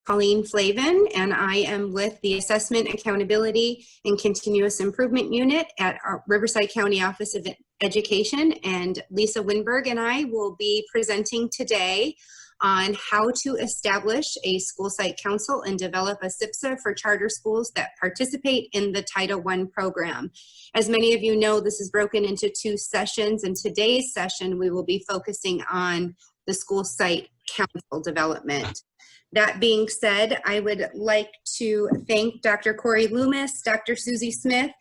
Colleen Flavin, and I am with the Assessment, Accountability, and Continuous Improvement Unit at our Riverside County Office of Education. And Lisa Winberg and I will be presenting today on how to establish a school site council and develop a SIPSA for charter schools that participate in the Title I program. As many of you know, this is broken into 2 sessions. In today's session, we will be focusing on the school site council development. That being said, I would like to thank Dr. Corey Loomis, Dr. Susie Smith,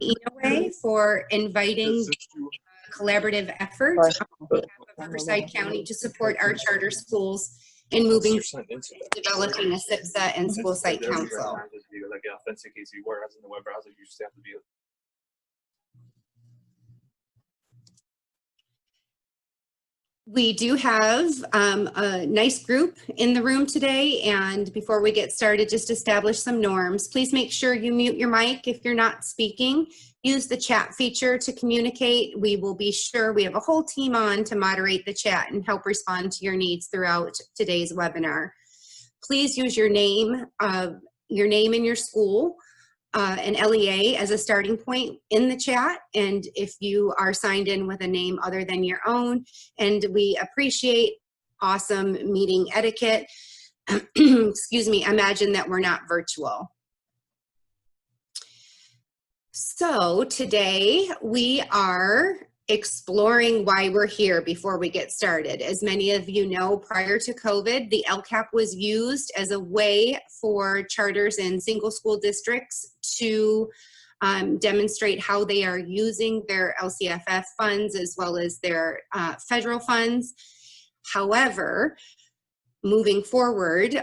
Ellie Inoue for inviting a collaborative effort on behalf of Riverside County to support our charter schools in moving developing a SIPSA and school site council. We do have a nice group in the room today, and before we get started, just establish some norms. Please make sure you mute your mic if you're not speaking. Use the chat feature to communicate. We will be sure we have a whole team on to moderate the chat and help respond to your needs throughout today's webinar. Please use your name and your school an LEA as a starting point in the chat, and if you are signed in with a name other than your own. And we appreciate awesome meeting etiquette. Excuse me, imagine that we're not virtual. So today we are exploring why we're here before we get started. As many of you know, prior to COVID, the LCAP was used as a way for charters and single school districts to demonstrate how they are using their LCFF funds as well as their federal funds. However, moving forward,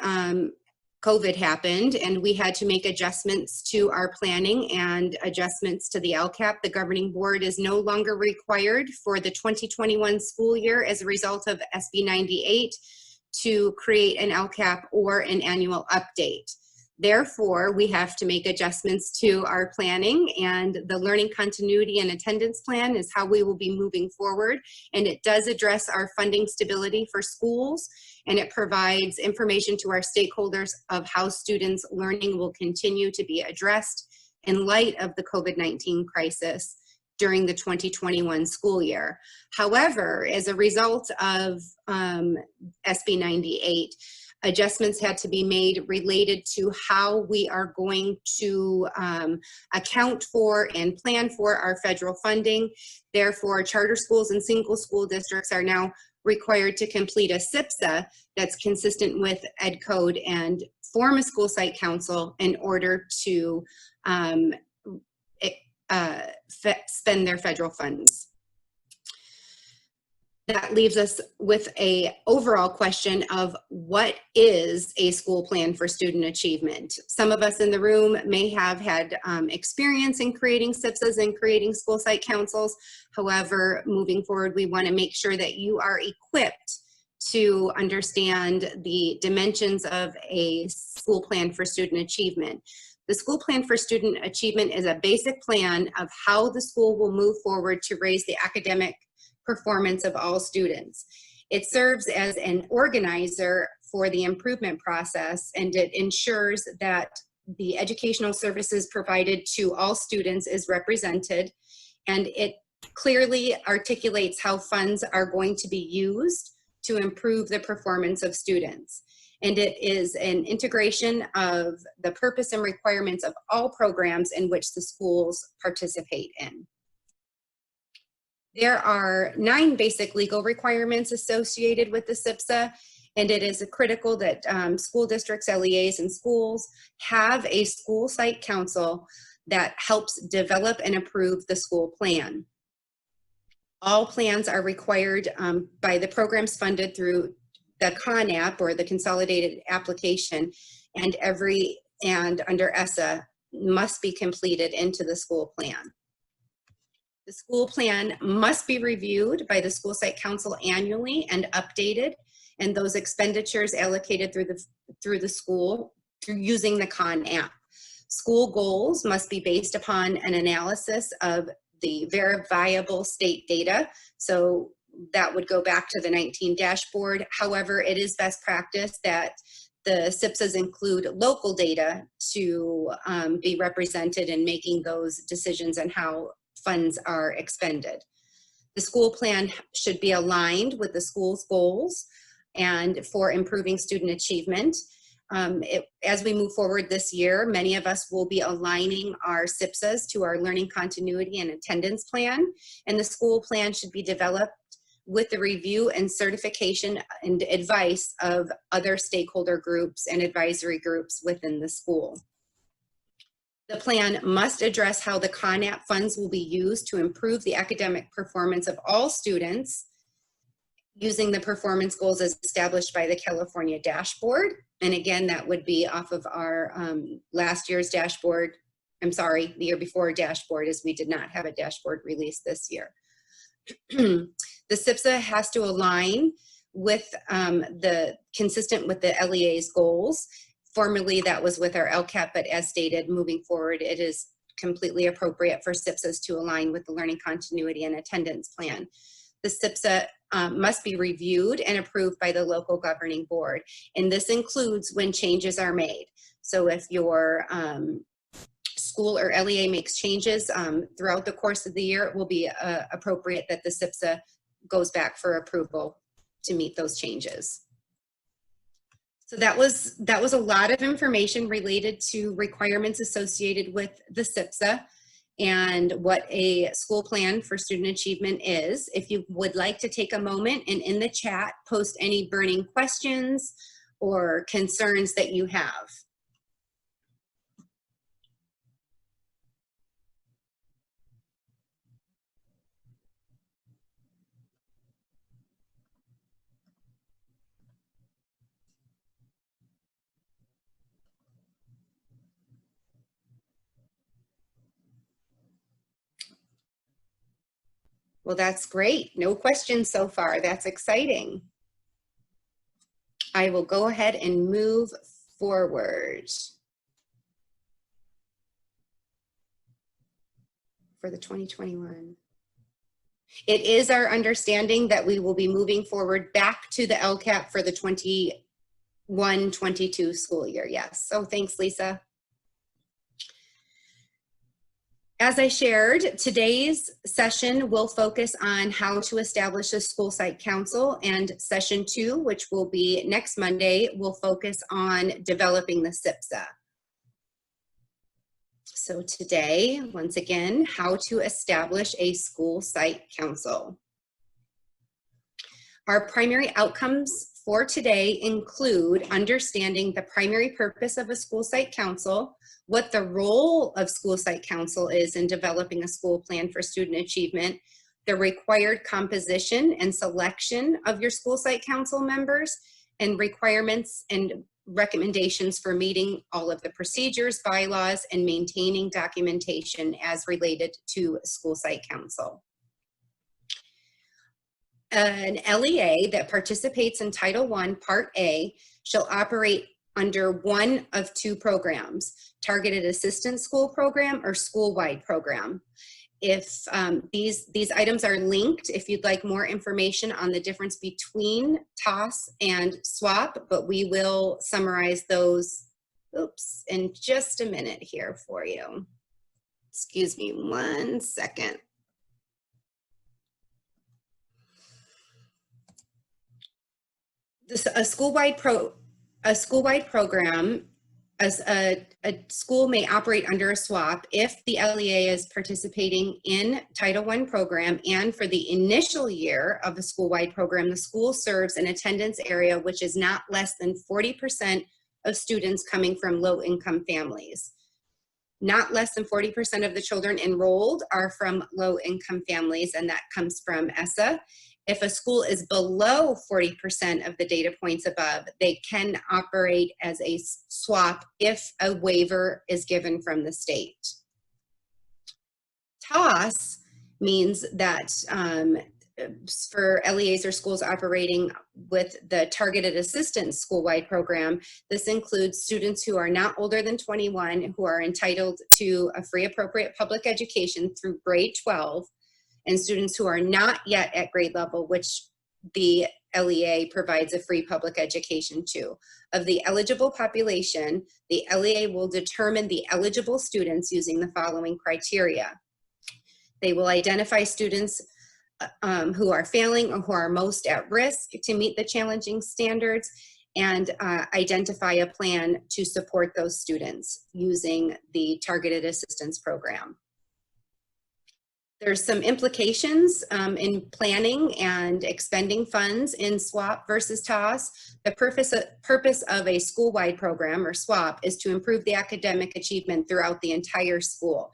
COVID happened and we had to make adjustments to our planning and adjustments to the LCAP. The governing board is no longer required for the 2021 school year as a result of SB 98 to create an LCAP or an annual update. Therefore, we have to make adjustments to our planning, and the learning continuity and attendance plan is how we will be moving forward. And it does address our funding stability for schools, and it provides information to our stakeholders of how students' learning will continue to be addressed in light of the COVID-19 crisis during the 2021 school year. However, as a result of SB 98, adjustments had to be made related to how we are going to account for and plan for our federal funding. Therefore, charter schools and single school districts are now required to complete a SIPSA that's consistent with Ed Code and form a school site council in order to spend their federal funds. That leaves us with an overall question of what is a school plan for student achievement? Some of us in the room may have had experience in creating SIPSAs and creating school site councils. However, moving forward, we want to make sure that you are equipped to understand the dimensions of a school plan for student achievement. The school plan for student achievement is a basic plan of how the school will move forward to raise the academic performance of all students. It serves as an organizer for the improvement process, and it ensures that the educational services provided to all students is represented, and it clearly articulates how funds are going to be used to improve the performance of students. And it is an integration of the purpose and requirements of all programs in which the schools participate in. There are 9 basic legal requirements associated with the SIPSA, and it is critical that school districts, LEAs, and schools have a school site council that helps develop and approve the school plan. All plans are required by the programs funded through the CONAP, or the Consolidated Application, and under ESSA must be completed into the school plan. The school plan must be reviewed by the school site council annually and updated, and those expenditures allocated through the school through using the CONAP. School goals must be based upon an analysis of the verifiable state data. So that would go back to the 19 dashboard. However, it is best practice that the SIPSAs include local data to be represented in making those decisions on how funds are expended. The school plan should be aligned with the school's goals and for improving student achievement. As we move forward this year, many of us will be aligning our SIPSAs to our learning continuity and attendance plan, and the school plan should be developed with the review and certification and advice of other stakeholder groups and advisory groups within the school. The plan must address how the CONAP funds will be used to improve the academic performance of all students using the performance goals as established by the California dashboard. And again, that would be off of our last year's dashboard. I'm sorry, the year before dashboard, as we did not have a dashboard release this year. The SIPSA has to align with consistent with the LEA's goals. Formerly that was with our LCAP, but as stated, moving forward, it is completely appropriate for SIPSAs to align with the learning continuity and attendance plan. The SIPSA must be reviewed and approved by the local governing board. And this includes when changes are made. So if your school or LEA makes changes throughout the course of the year, it will be appropriate that the SIPSA goes back for approval to meet those changes. So that was a lot of information related to requirements associated with the SIPSA and what a school plan for student achievement is. If you would like to take a moment and in the chat post any burning questions or concerns that you have. Well, that's great. No questions so far. That's exciting. I will go ahead and move forward for the 2021. It is our understanding that we will be moving forward back to the LCAP for the 21-22 school year. Yes. So thanks, Lisa. As I shared, today's session will focus on how to establish a school site council, and session 2, which will be next Monday, will focus on developing the SIPSA. So today, once again, how to establish a school site council. Our primary outcomes for today include understanding the primary purpose of a school site council, what the role of school site council is in developing a school plan for student achievement, the required composition and selection of your school site council members, and requirements and recommendations for meeting all of the procedures, bylaws, and maintaining documentation as related to school site council. An LEA that participates in Title I, Part A, shall operate under one of two programs, Targeted Assistance School Program or School-Wide Program. If these items are linked, if you'd like more information on the difference between TOS and SWAP, but we will summarize those, in just a minute here for you. Excuse me 1 second. A school-wide program, as a school may operate under a SWAP if the LEA is participating in Title I program, and for the initial year of a school-wide program, the school serves an attendance area which is not less than 40% of students coming from low-income families. Not less than 40% of the children enrolled are from low-income families, and that comes from ESSA. If a school is below 40% of the data points above, they can operate as a SWAP if a waiver is given from the state. TOS means that for LEAs or schools operating with the Targeted Assistance School-Wide Program, this includes students who are not older than 21 who are entitled to a free appropriate public education through grade 12, and students who are not yet at grade level, which the LEA provides a free public education to. Of the eligible population, the LEA will determine the eligible students using the following criteria. They will identify students who are failing or who are most at risk to meet the challenging standards, and identify a plan to support those students using the targeted assistance program. There's some implications in planning and expending funds in SWAP versus TOS. The purpose of a school-wide program, or SWAP, is to improve the academic achievement throughout the entire school,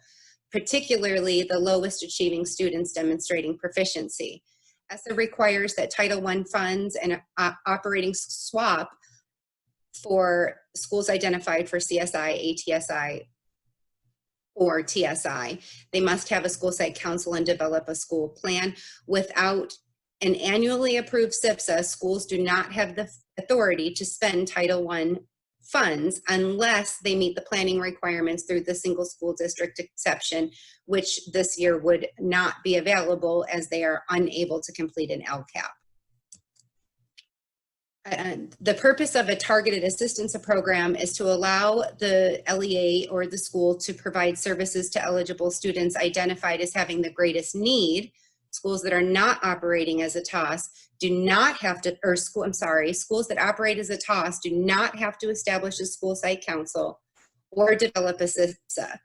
particularly the lowest achieving students demonstrating proficiency. ESSA requires that Title I funds and operating SWAP for schools identified for CSI, ATSI, or TSI. They must have a school site council and develop a school plan. Without an annually approved SIPSA, schools do not have the authority to spend Title I funds unless they meet the planning requirements through the single school district exception, which this year would not be available as they are unable to complete an LCAP. The purpose of a targeted assistance program is to allow the LEA or the school to provide services to eligible students identified as having the greatest need. Schools that are not operating as a TOS do not have to, or schools that operate as a TOS do not have to establish a school site council or develop a SIPSA.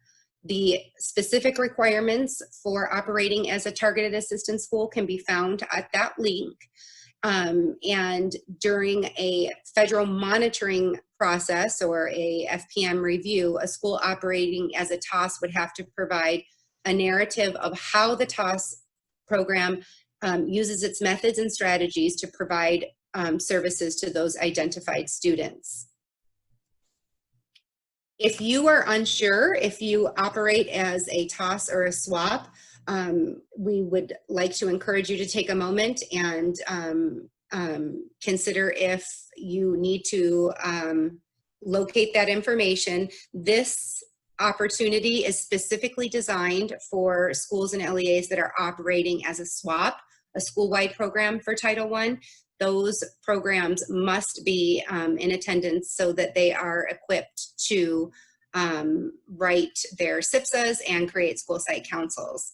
The specific requirements for operating as a targeted assistance school can be found at that link. And during a federal monitoring process or a FPM review, a school operating as a TOS would have to provide a narrative of how the TOS program uses its methods and strategies to provide services to those identified students. If you are unsure if you operate as a TOS or a SWAP, we would like to encourage you to take a moment and consider if you need to locate that information. This opportunity is specifically designed for schools and LEAs that are operating as a SWAP, a school-wide program for Title I. Those programs must be in attendance so that they are equipped to write their SIPSAs and create school site councils.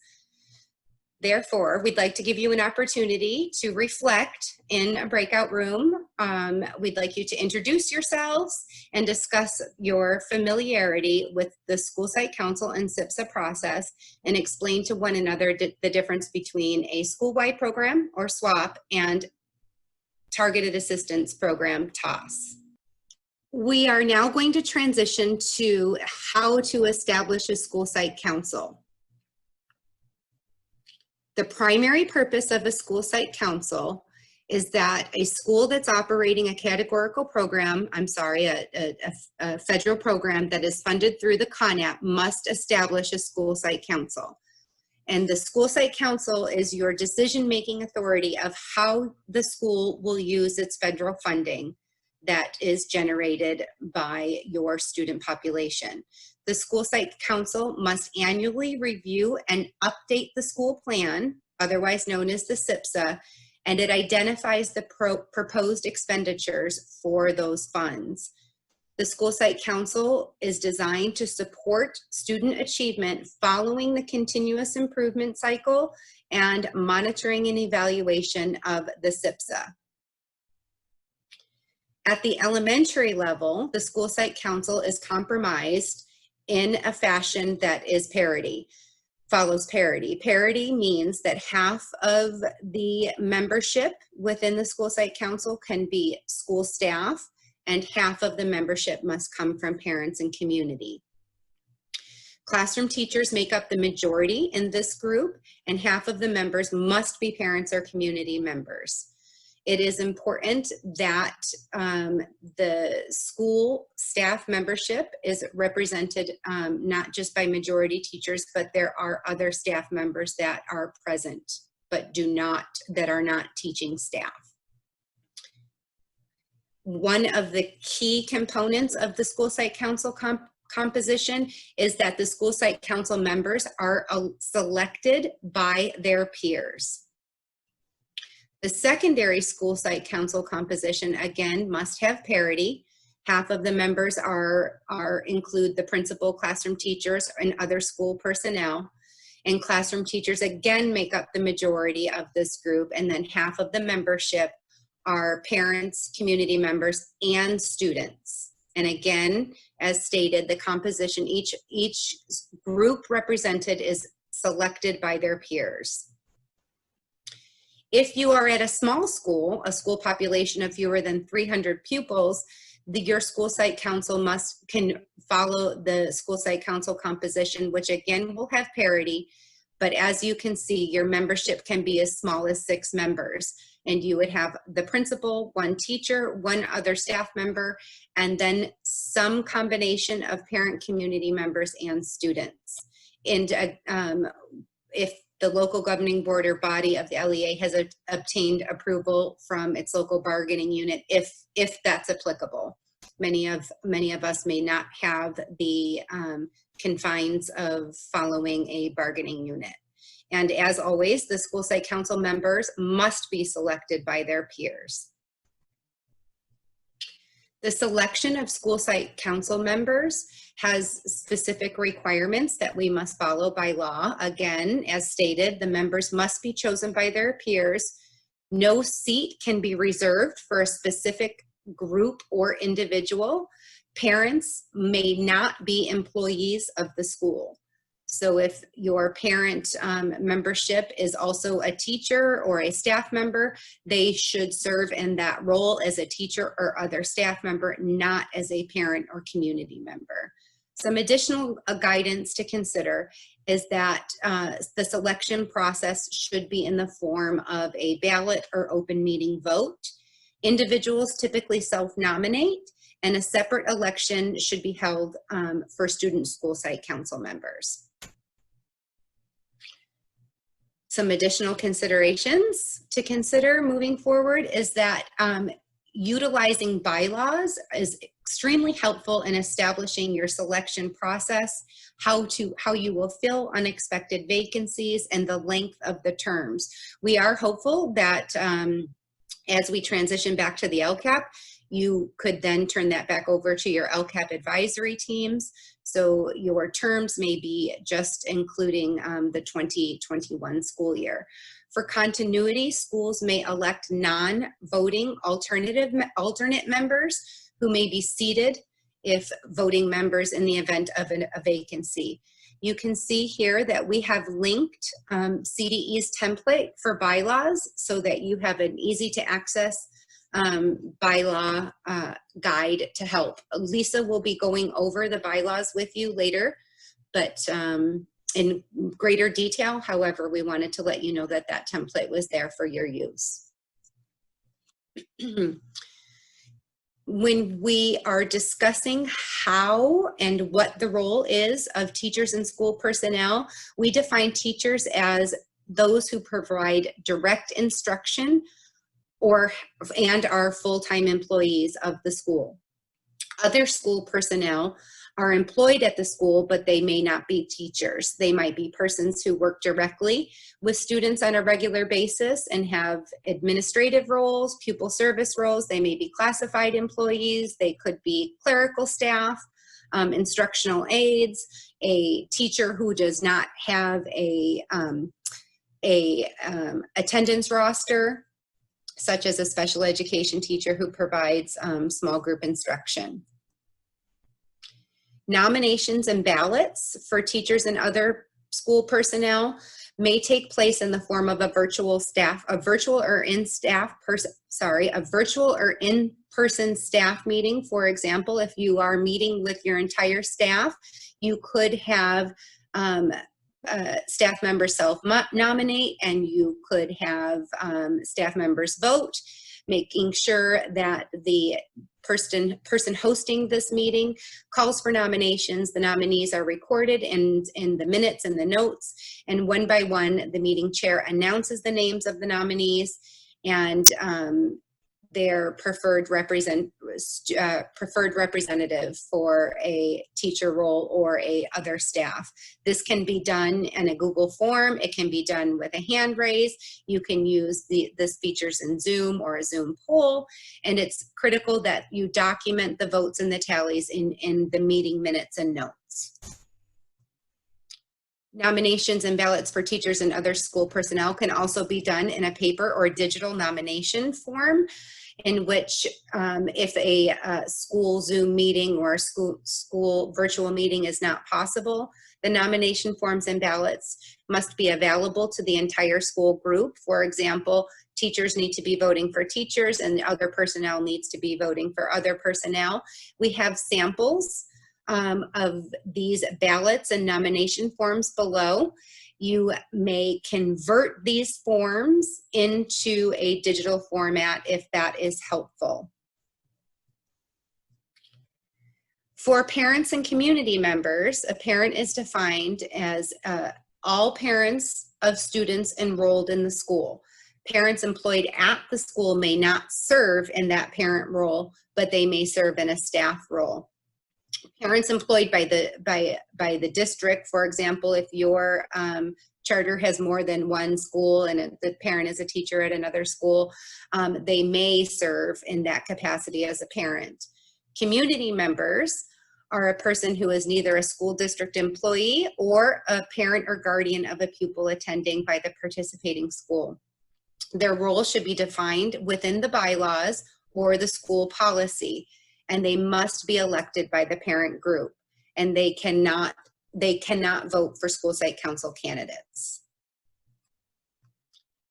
Therefore, we'd like to give you an opportunity to reflect in a breakout room. We'd like you to introduce yourselves and discuss your familiarity with the school site council and SIPSA process, and explain to one another the difference between a school-wide program, or SWAP, and targeted assistance program, TOS. We are now going to transition to how to establish a school site council. The primary purpose of a school site council is that a school that's operating a categorical program, a federal program that is funded through the CONAP, must establish a school site council. And the school site council is your decision-making authority of how the school will use its federal funding that is generated by your student population. The school site council must annually review and update the school plan, otherwise known as the SIPSA, and it identifies the proposed expenditures for those funds. The school site council is designed to support student achievement following the continuous improvement cycle and monitoring and evaluation of the SIPSA. At the elementary level, the school site council is compromised in a fashion that is parity, follows parity. Parity means that half of the membership within the school site council can be school staff, and half of the membership must come from parents and community. Classroom teachers make up the majority in this group, and half of the members must be parents or community members. It is important that the school staff membership is represented not just by majority teachers, but there are other staff members that are present but that are not teaching staff. One of the key components of the school site council composition is that the school site council members are selected by their peers. The secondary school site council composition, again, must have parity. Half of the members include the principal, classroom teachers, and other school personnel. And classroom teachers, again, make up the majority of this group. And then half of the membership are parents, community members, and students. And again, as stated, the composition, each group represented is selected by their peers. If you are at a small school, a school population of fewer than 300 pupils, your school site council can follow the school site council composition, which again will have parity. But as you can see, your membership can be as small as 6 members. And you would have the principal, 1 teacher, 1 other staff member, and then some combination of parent, community members, and students. And if the local governing board or body of the LEA has obtained approval from its local bargaining unit, if that's applicable. Many of us may not have the confines of following a bargaining unit. And as always, the school site council members must be selected by their peers. The selection of school site council members has specific requirements that we must follow by law. Again, as stated, the members must be chosen by their peers. No seat can be reserved for a specific group or individual. Parents may not be employees of the school. So if your parent membership is also a teacher or a staff member, they should serve in that role as a teacher or other staff member, not as a parent or community member. Some additional guidance to consider is that the selection process should be in the form of a ballot or open meeting vote. Individuals typically self-nominate, and a separate election should be held for student school site council members. Some additional considerations to consider moving forward is that utilizing bylaws is extremely helpful in establishing your selection process, how you will fill unexpected vacancies, and the length of the terms. We are hopeful that as we transition back to the LCAP, you could then turn that back over to your LCAP advisory teams. So your terms may be just including the 2021 school year. For continuity, schools may elect non-voting alternate members who may be seated if voting members in the event of a vacancy. You can see here that we have linked CDE's template for bylaws so that you have an easy to access bylaw guide to help. Lisa will be going over the bylaws with you later, but in greater detail. However, we wanted to let you know that that template was there for your use. When we are discussing how and what the role is of teachers and school personnel, we define teachers as those who provide direct instruction and are full-time employees of the school. Other school personnel are employed at the school, but they may not be teachers. They might be persons who work directly with students on a regular basis and have administrative roles, pupil service roles. They may be classified employees. They could be clerical staff, instructional aides, a teacher who does not have a attendance roster, such as a special education teacher who provides small group instruction. Nominations and ballots for teachers and other school personnel may take place in the form of a virtual or in-person staff meeting. For example, if you are meeting with your entire staff, you could have staff members self-nominate, and you could have staff members vote, making sure that the person hosting this meeting calls for nominations. The nominees are recorded in the minutes and the notes, and one by one, the meeting chair announces the names of the nominees, and their preferred representative for a teacher role or a other staff. This can be done in a Google form. It can be done with a hand raise. You can use this features in Zoom or a Zoom poll, and it's critical that you document the votes and the tallies in the meeting minutes and notes. Nominations and ballots for teachers and other school personnel can also be done in a paper or digital nomination form, in which if a school Zoom meeting or a school virtual meeting is not possible, the nomination forms and ballots must be available to the entire school group. For example, teachers need to be voting for teachers and other personnel needs to be voting for other personnel. We have samples of these ballots and nomination forms below. You may convert these forms into a digital format if that is helpful. For parents and community members, a parent is defined as all parents of students enrolled in the school. Parents employed at the school may not serve in that parent role, but they may serve in a staff role. Parents employed by the district, for example, if your charter has more than one school and the parent is a teacher at another school, they may serve in that capacity as a parent. Community members are a person who is neither a school district employee or a parent or guardian of a pupil attending by the participating school. Their role should be defined within the bylaws or the school policy, and they must be elected by the parent group, and they cannot vote for school site council candidates.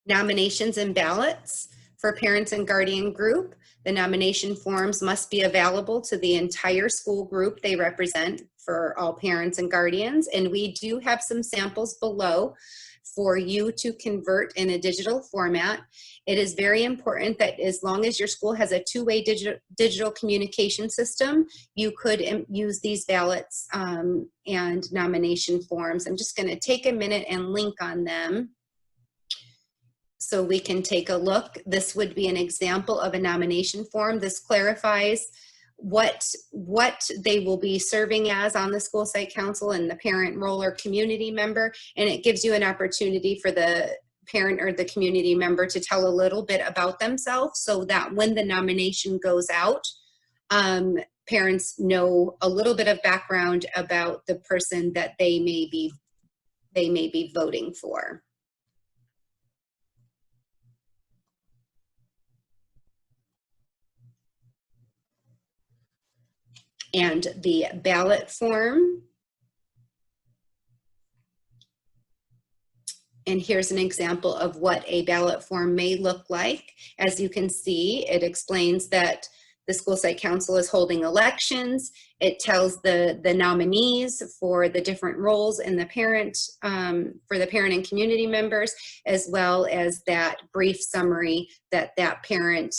Nominations and ballots for parents and guardian group. The nomination forms must be available to the entire school group they represent for all parents and guardians, and we do have some samples below for you to convert in a digital format. It is very important that as long as your school has a two-way digital communication system, you could use these ballots and nomination forms. I'm just going to take a minute and link on them so we can take a look. This would be an example of a nomination form. This clarifies what they will be serving as on the school site council and the parent role or community member, and it gives you an opportunity for the parent or the community member to tell a little bit about themselves, so that when the nomination goes out, parents know a little bit of background about the person that they may be voting for. And the ballot form. And here's an example of what a ballot form may look like. As you can see, it explains that the school site council is holding elections. It tells the nominees for the different roles in the parent, for the parent and community members, as well as that brief summary that parent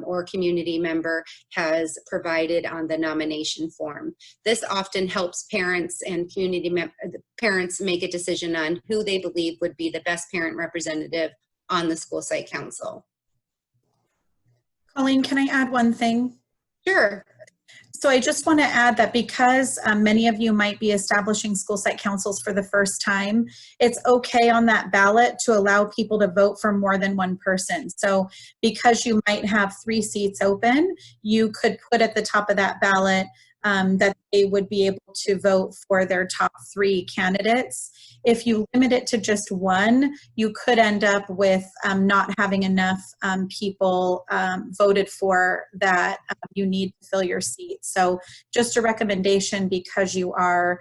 or community member has provided on the nomination form. This often helps parents and parents make a decision on who they believe would be the best parent representative on the school site council. Colleen, can I add one thing? Sure. So I just want to add that because many of you might be establishing school site councils for the first time, it's okay on that ballot to allow people to vote for more than one person. So because you might have 3 seats open, you could put at the top of that ballot that they would be able to vote for their top 3 candidates. If you limit it to just one, you could end up with not having enough people voted for that you need to fill your seat. So just a recommendation, because you are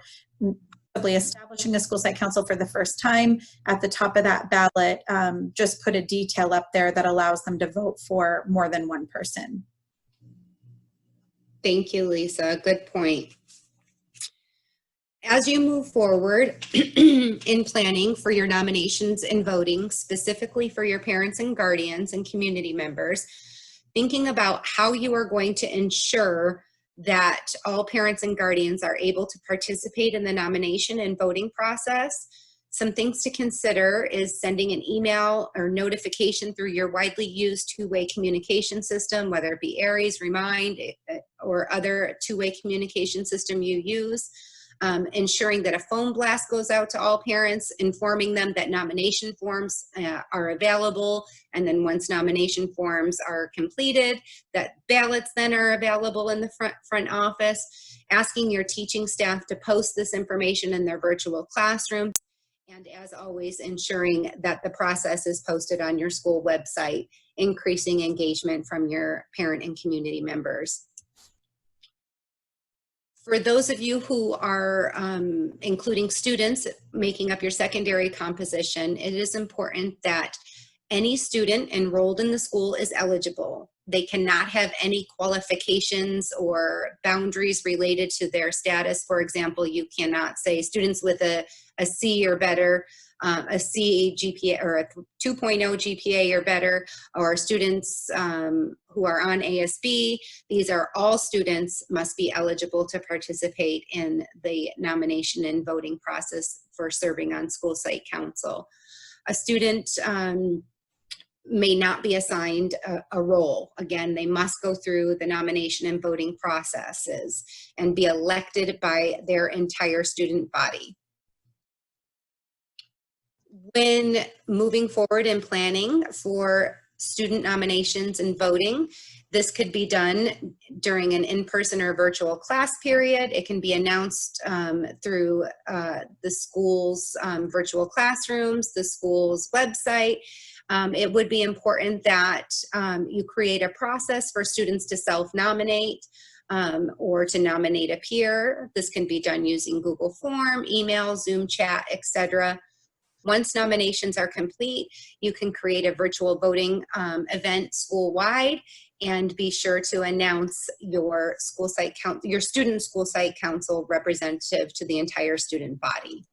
probably establishing a school site council for the first time, at the top of that ballot, just put a detail up there that allows them to vote for more than one person. Thank you, Lisa. Good point. As you move forward in planning for your nominations and voting, specifically for your parents and guardians and community members, thinking about how you are going to ensure that all parents and guardians are able to participate in the nomination and voting process, Some things to consider is sending an email or notification through your widely used two-way communication system, whether it be Aries, Remind, or other two-way communication system you use. Ensuring that a phone blast goes out to all parents, informing them that nomination forms are available, and then once nomination forms are completed, that ballots then are available in the front office. Asking your teaching staff to post this information in their virtual classroom, and as always, ensuring that the process is posted on your school website, increasing engagement from your parent and community members. For those of you who are including students making up your secondary composition, it is important that any student enrolled in the school is eligible. They cannot have any qualifications or boundaries related to their status. For example, you cannot say students with a C or better, a C GPA or a 2.0 GPA or better, or students who are on ASB. These are all students must be eligible to participate in the nomination and voting process for serving on school site council. A student may not be assigned a role. Again, they must go through the nomination and voting processes and be elected by their entire student body. When moving forward and planning for student nominations and voting, this could be done during an in-person or virtual class period. It can be announced through the school's virtual classrooms, the school's website. It would be important that you create a process for students to self-nominate or to nominate a peer. This can be done using Google Form, email, Zoom chat, etc. Once nominations are complete, you can create a virtual voting event school-wide and be sure to announce your school site your student school site council representative to the entire student body.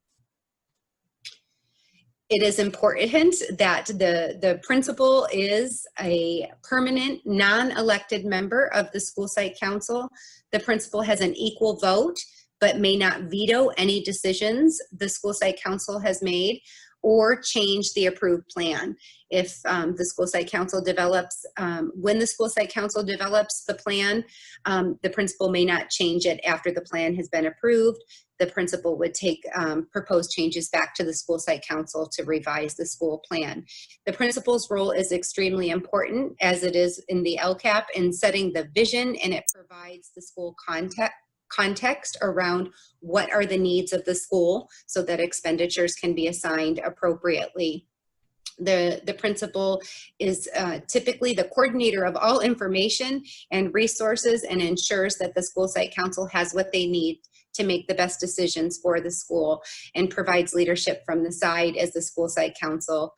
It is important that the principal is a permanent, non-elected member of the school site council. The principal has an equal vote, but may not veto any decisions the school site council has made or change the approved plan. If the school site council develops, when the school site council develops the plan, the principal may not change it after the plan has been approved. The principal would take proposed changes back to the school site council to revise the school plan. The principal's role is extremely important, as it is in the LCAP, in setting the vision, and it provides the school context around what are the needs of the school so that expenditures can be assigned appropriately. The principal is typically the coordinator of all information and resources and ensures that the school site council has what they need to make the best decisions for the school, and provides leadership from the side as the school site council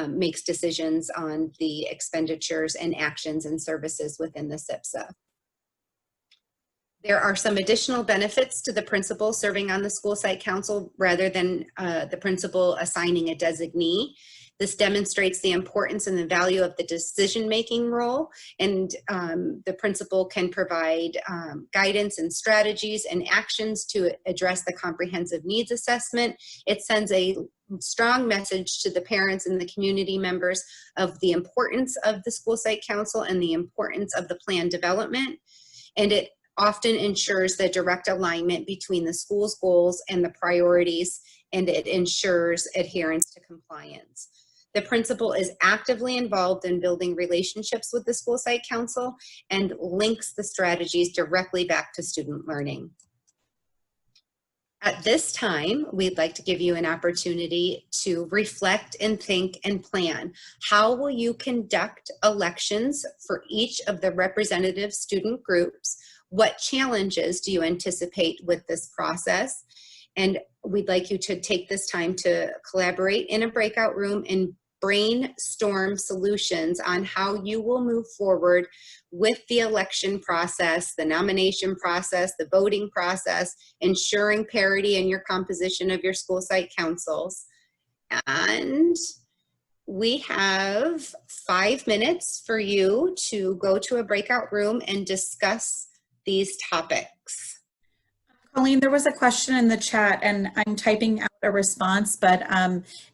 makes decisions on the expenditures and actions and services within the SIPSA. There are some additional benefits to the principal serving on the school site council rather than the principal assigning a designee. This demonstrates the importance and the value of the decision-making role, and the principal can provide guidance and strategies and actions to address the comprehensive needs assessment. It sends a strong message to the parents and the community members of the importance of the school site council and the importance of the plan development, and it often ensures the direct alignment between the school's goals and the priorities, and it ensures adherence to compliance. The principal is actively involved in building relationships with the school site council and links the strategies directly back to student learning. At this time, we'd like to give you an opportunity to reflect and think and plan. How will you conduct elections for each of the representative student groups? What challenges do you anticipate with this process? And we'd like you to take this time to collaborate in a breakout room and brainstorm solutions on how you will move forward with the election process, the nomination process, the voting process, ensuring parity in your composition of your school site councils. And we have 5 minutes for you to go to a breakout room and discuss these topics. Colleen, there was a question in the chat and I'm typing out a response, but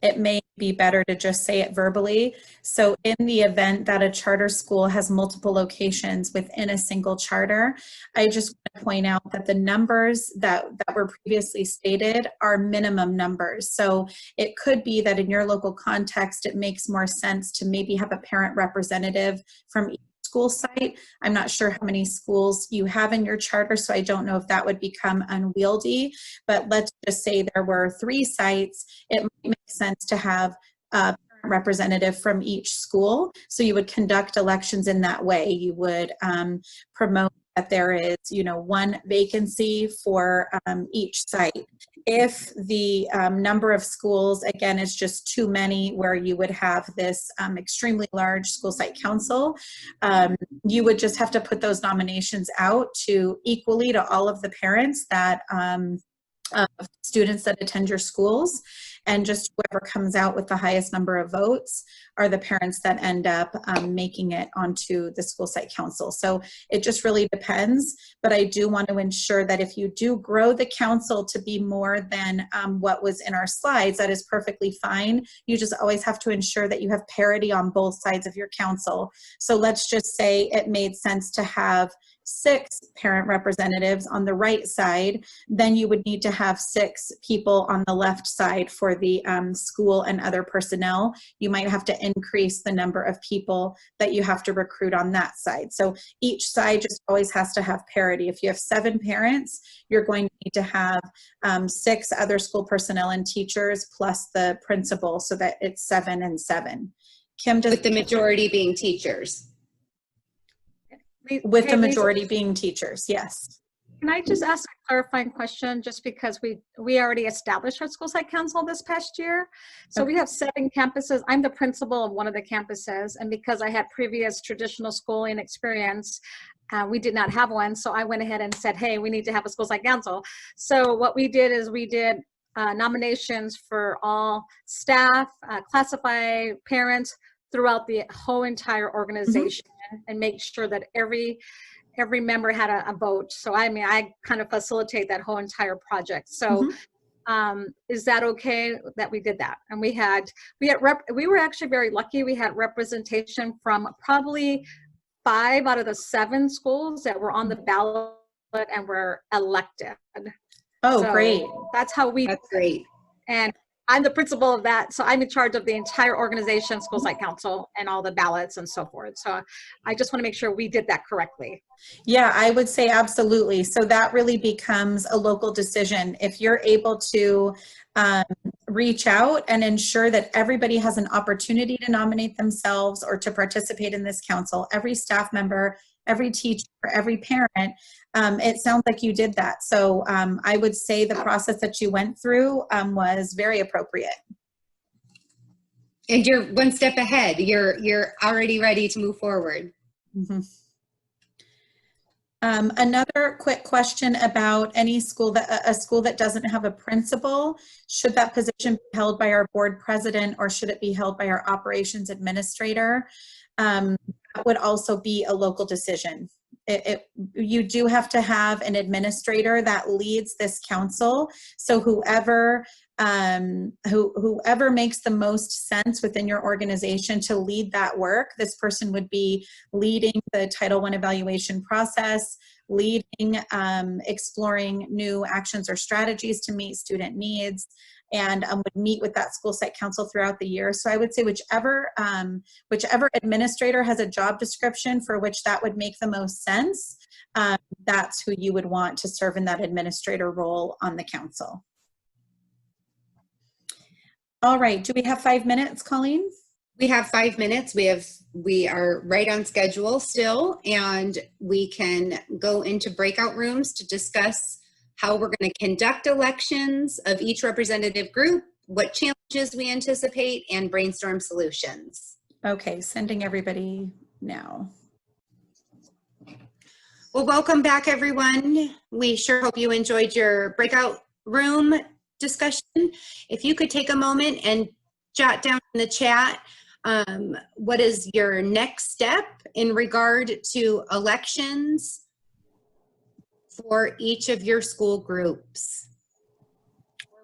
it may be better to just say it verbally. So in the event that a charter school has multiple locations within a single charter, I just want to point out that the numbers that were previously stated are minimum numbers. So it could be that in your local context, it makes more sense to maybe have a parent representative from each school site. I'm not sure how many schools you have in your charter, so I don't know if that would become unwieldy, but let's just say there were 3 sites. It might make sense to have a representative from each school. So you would conduct elections in that way. You would promote that there is, 1 vacancy for each site. If the number of schools, again, is just too many where you would have this extremely large school site council, you would just have to put those nominations out to equally to all of the parents that students that attend your schools, and just whoever comes out with the highest number of votes are the parents that end up making it onto the school site council. So it just really depends, but I do want to ensure that if you do grow the council to be more than what was in our slides, that is perfectly fine. You just always have to ensure that you have parity on both sides of your council. So let's just say it made sense to have 6 parent representatives on the right side, then you would need to have 6 people on the left side for the school and other personnel. You might have to increase the number of people that you have to recruit on that side. So each side just always has to have parity. If you have 7 parents, you're going to need to have 6 other school personnel and teachers plus the principal, so that it's 7 and 7. Kim, does With the majority being teachers. With the majority being teachers, yes. Can I just ask a clarifying question, just because we already established our school site council this past year. So we have 7 campuses. I'm the principal of one of the campuses, and because I had previous traditional schooling experience, we did not have one. So I went ahead and said, hey, we need to have a school site council. So what we did is we did nominations for all staff, classified parents throughout the whole entire organization, and make sure that every member had a vote. So I mean, I kind of facilitate that whole entire project. So is that okay that we did that? And we were actually very lucky. We had representation from probably 5 out of the 7 schools that were on the ballot and were elected. Oh, so great. That's how we. That's great. And I'm the principal of that, so I'm in charge of the entire organization, school site council, and all the ballots and so forth. So I just want to make sure we did that correctly. Yeah, I would say absolutely. So that really becomes a local decision. If you're able to reach out and ensure that everybody has an opportunity to nominate themselves or to participate in this council, every staff member, every teacher, every parent, it sounds like you did that. So I would say the process that you went through was very appropriate. And you're one step ahead. You're already ready to move forward. Another quick question about any school a school that doesn't have a principal. Should that position be held by our board president, or should it be held by our operations administrator? That would also be a local decision. You do have to have an administrator that leads this council. So whoever makes the most sense within your organization to lead that work, this person would be leading the Title I evaluation process, leading, exploring new actions or strategies to meet student needs, and would meet with that school site council throughout the year. So I would say whichever administrator has a job description for which that would make the most sense, that's who you would want to serve in that administrator role on the council. All right, do we have 5 minutes, Colleen? We have 5 minutes. We are right on schedule still, and we can go into breakout rooms to discuss how we're going to conduct elections of each representative group, what challenges we anticipate, and brainstorm solutions. Okay, sending everybody now. Well, welcome back, everyone. We sure hope you enjoyed your breakout room discussion. If you could take a moment and jot down in the chat what is your next step in regard to elections for each of your school groups?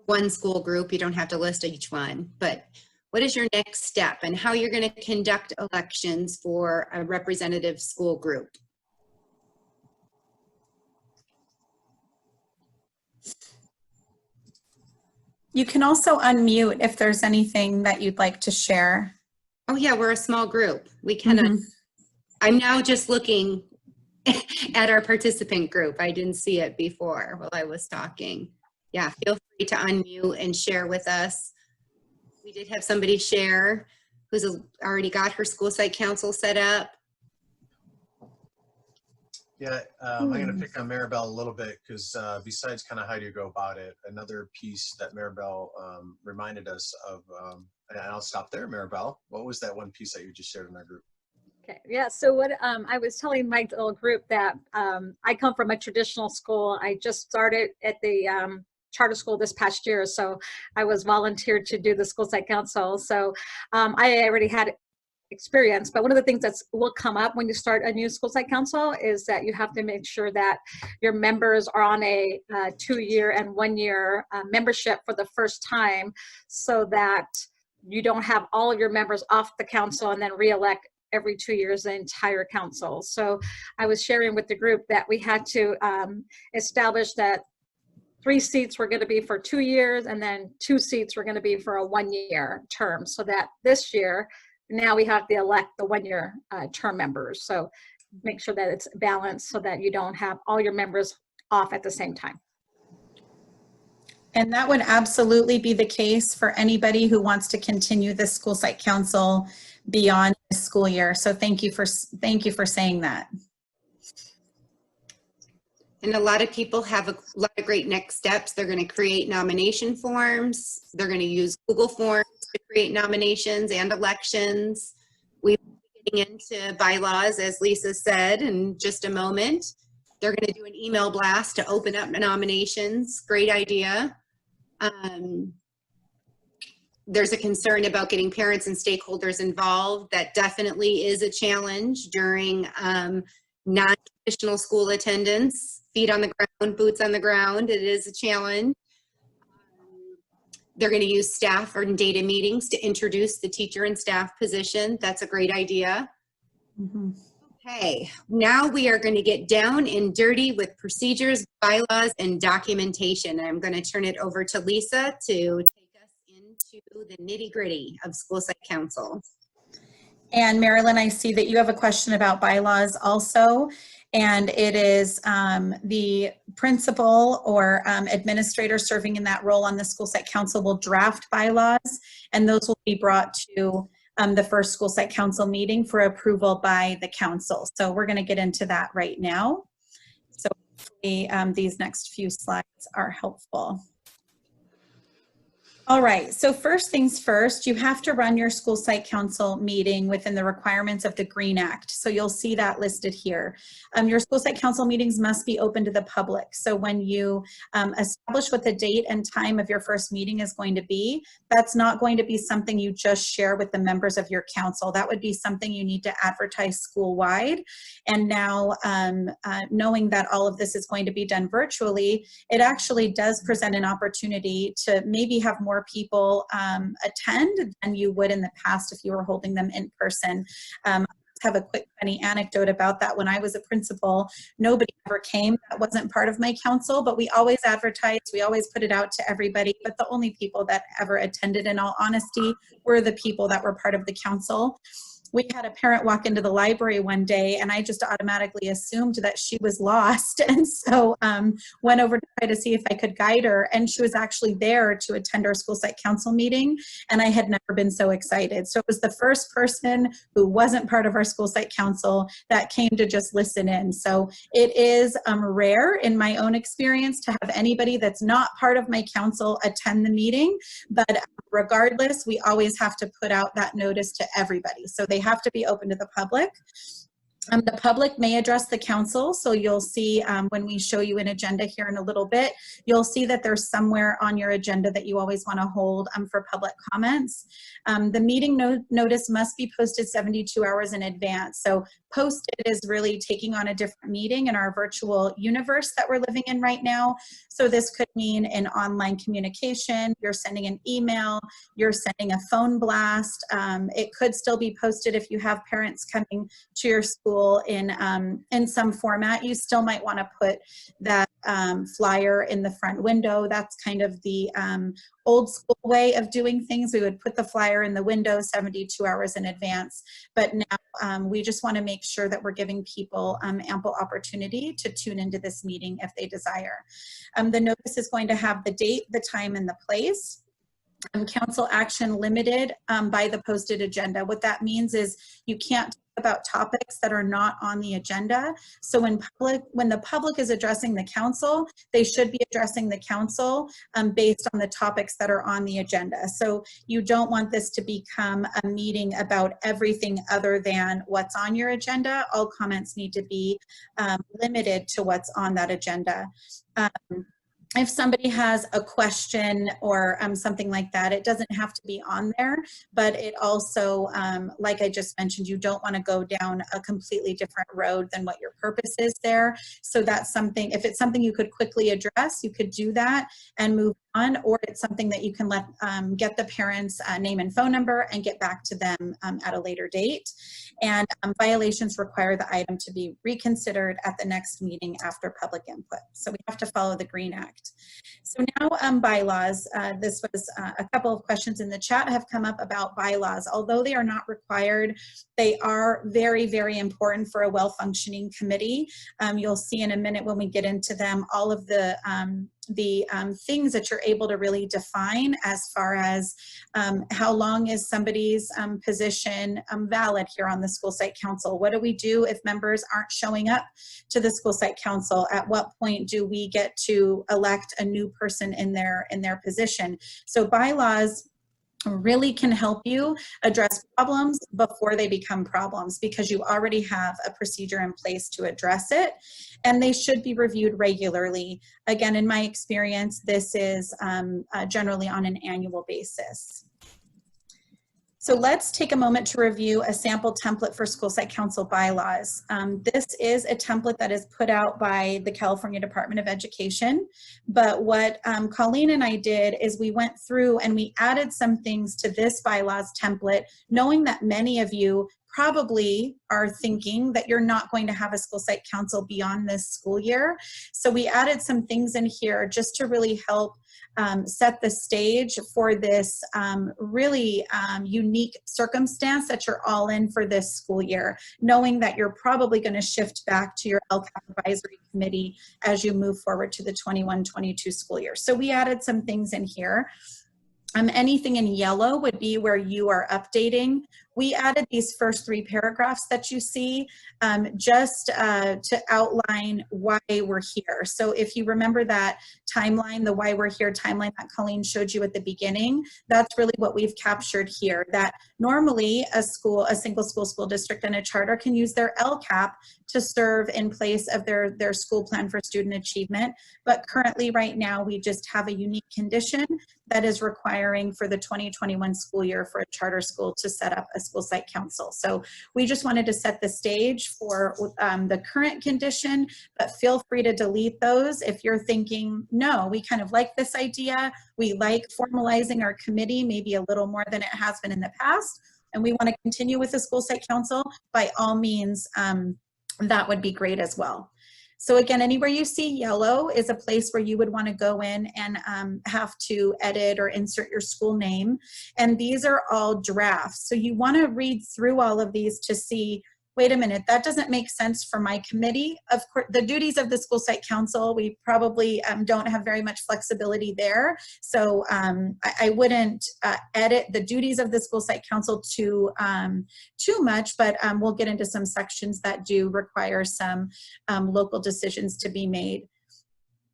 One school group, you don't have to list each one, but what is your next step and how you're going to conduct elections for a representative school group? You can also unmute if there's anything that you'd like to share. Oh yeah, we're a small group. We can. I'm now just looking at our participant group. I didn't see it before while I was talking. Yeah, feel free to unmute and share with us. We did have somebody share who's already got her school site council set up. Yeah, I'm going to pick on Maribel a little bit because besides kind of how do you go about it, another piece that Maribel reminded us of, and I'll stop there, Maribel. What was that one piece that you just shared in our group? Okay, yeah, so what I was telling my little group that I come from a traditional school. I just started at the charter school this past year, so I was volunteered to do the school site council. So I already had experience, but one of the things that will come up when you start a new school site council is that you have to make sure that your members are on a 2-year and 1-year membership for the first time, so that you don't have all of your members off the council and then re-elect every 2 years the entire council. So I was sharing with the group that we had to establish that 3 seats were going to be for 2 years and then 2 seats were going to be for a 1-year term, so that this year now we have to elect the 1-year term members. So make sure that it's balanced so that you don't have all your members off at the same time. And that would absolutely be the case for anybody who wants to continue the school site council beyond the school year. So thank you for saying that. And a lot of people have a lot of great next steps. They're going to create nomination forms. They're going to use Google Forms to create nominations and elections. We'll be getting into bylaws, as Lisa said, in just a moment. They're going to do an email blast to open up nominations. Great idea. There's a concern about getting parents and stakeholders involved. That definitely is a challenge during non-traditional school attendance. Feet on the ground, boots on the ground. It is a challenge. They're going to use staff or data meetings to introduce the teacher and staff position. That's a great idea. Okay, now we are going to get down and dirty with procedures, bylaws, and documentation. I'm going to turn it over to Lisa to take us into the nitty-gritty of school site council. And Marilyn, I see that you have a question about bylaws also. And it is the principal or administrator serving in that role on the school site council will draft bylaws, and those will be brought to the first school site council meeting for approval by the council. So we're going to get into that right now. So hopefully, these next few slides are helpful. All right, so first things first, you have to run your school site council meeting within the requirements of the Green Act. So you'll see that listed here. Your school site council meetings must be open to the public. So when you establish what the date and time of your first meeting is going to be, that's not going to be something you just share with the members of your council. That would be something you need to advertise school-wide. And now, knowing that all of this is going to be done virtually, it actually does present an opportunity to maybe have more people attend than you would in the past if you were holding them in person. Have a quick funny anecdote about that. When I was a principal, nobody ever came that wasn't part of my council, but we always advertised, we always put it out to everybody, but the only people that ever attended, in all honesty, were the people that were part of the council. We had a parent walk into the library one day and I just automatically assumed that she was lost. And so went over to try to see if I could guide her, and she was actually there to attend our school site council meeting. And I had never been so excited. So it was the first person who wasn't part of our school site council that came to just listen in. So it is rare in my own experience to have anybody that's not part of my council attend the meeting. But regardless, we always have to put out that notice to everybody. So they have to be open to the public. The public may address the council, so you'll see when we show you an agenda here in a little bit, you'll see that there's somewhere on your agenda that you always want to hold for public comments. The meeting notice must be posted 72 hours in advance. So posted is really taking on a different meeting in our virtual universe that we're living in right now. So this could mean an online communication, you're sending an email, you're sending a phone blast. It could still be posted if you have parents coming to your school in some format. You still might want to put that flyer in the front window. That's kind of the old school way of doing things. We would put the flyer in the window 72 hours in advance. But now we just want to make sure that we're giving people ample opportunity to tune into this meeting if they desire. The notice is going to have the date, the time, and the place. Council action limited by the posted agenda. What that means is you can't talk about topics that are not on the agenda. So when the public is addressing the council, they should be addressing the council based on the topics that are on the agenda. So you don't want this to become a meeting about everything other than what's on your agenda. All comments need to be limited to what's on that agenda. If somebody has a question or something like that, it doesn't have to be on there, but it also, like I just mentioned, you don't want to go down a completely different road than what your purpose is there. So that's something, if it's something you could quickly address, you could do that and move on, or it's something that you can let get the parents' name and phone number and get back to them at a later date. And violations require the item to be reconsidered at the next meeting after public input. So we have to follow the Green Act. So now bylaws. This was a couple of questions in the chat have come up about bylaws. Although they are not required, they are very, very important for a well-functioning committee. You'll see in a minute when we get into them all of the things that you're able to really define as far as how long is somebody's position valid here on the school site council. What do we do if members aren't showing up to the school site council? At what point do we get to elect a new person in their position? So bylaws really can help you address problems before they become problems, because you already have a procedure in place to address it, and they should be reviewed regularly. Again, in my experience, this is generally on an annual basis. So let's take a moment to review a sample template for school site council bylaws. This is a template that is put out by the California Department of Education. But what Colleen and I did is we went through and we added some things to this bylaws template, knowing that many of you probably are thinking that you're not going to have a school site council beyond this school year. So we added some things in here just to really help set the stage for this really unique circumstance that you're all in for this school year, knowing that you're probably going to shift back to your LCAP advisory committee as you move forward to the 21-22 school year. So we added some things in here. Anything in yellow would be where you are updating. We added these first 3 paragraphs that you see just to outline why we're here. So if you remember that timeline, the why we're here timeline that Colleen showed you at the beginning, that's really what we've captured here. That normally a single school district and a charter can use their LCAP to serve in place of their school plan for student achievement. But currently right now, we just have a unique condition that is requiring for the 2021 school year for a charter school to set up a school site council. So we just wanted to set the stage for the current condition, but feel free to delete those if you're thinking, no, we kind of like this idea. We like formalizing our committee maybe a little more than it has been in the past, and we want to continue with the school site council. By all means, that would be great as well. So again, anywhere you see yellow is a place where you would want to go in and have to edit or insert your school name. And these are all drafts. So you want to read through all of these to see, wait a minute, that doesn't make sense for my committee. Of course, the duties of the school site council, we probably don't have very much flexibility there. So I wouldn't edit the duties of the school site council too much, but we'll get into some sections that do require some local decisions to be made.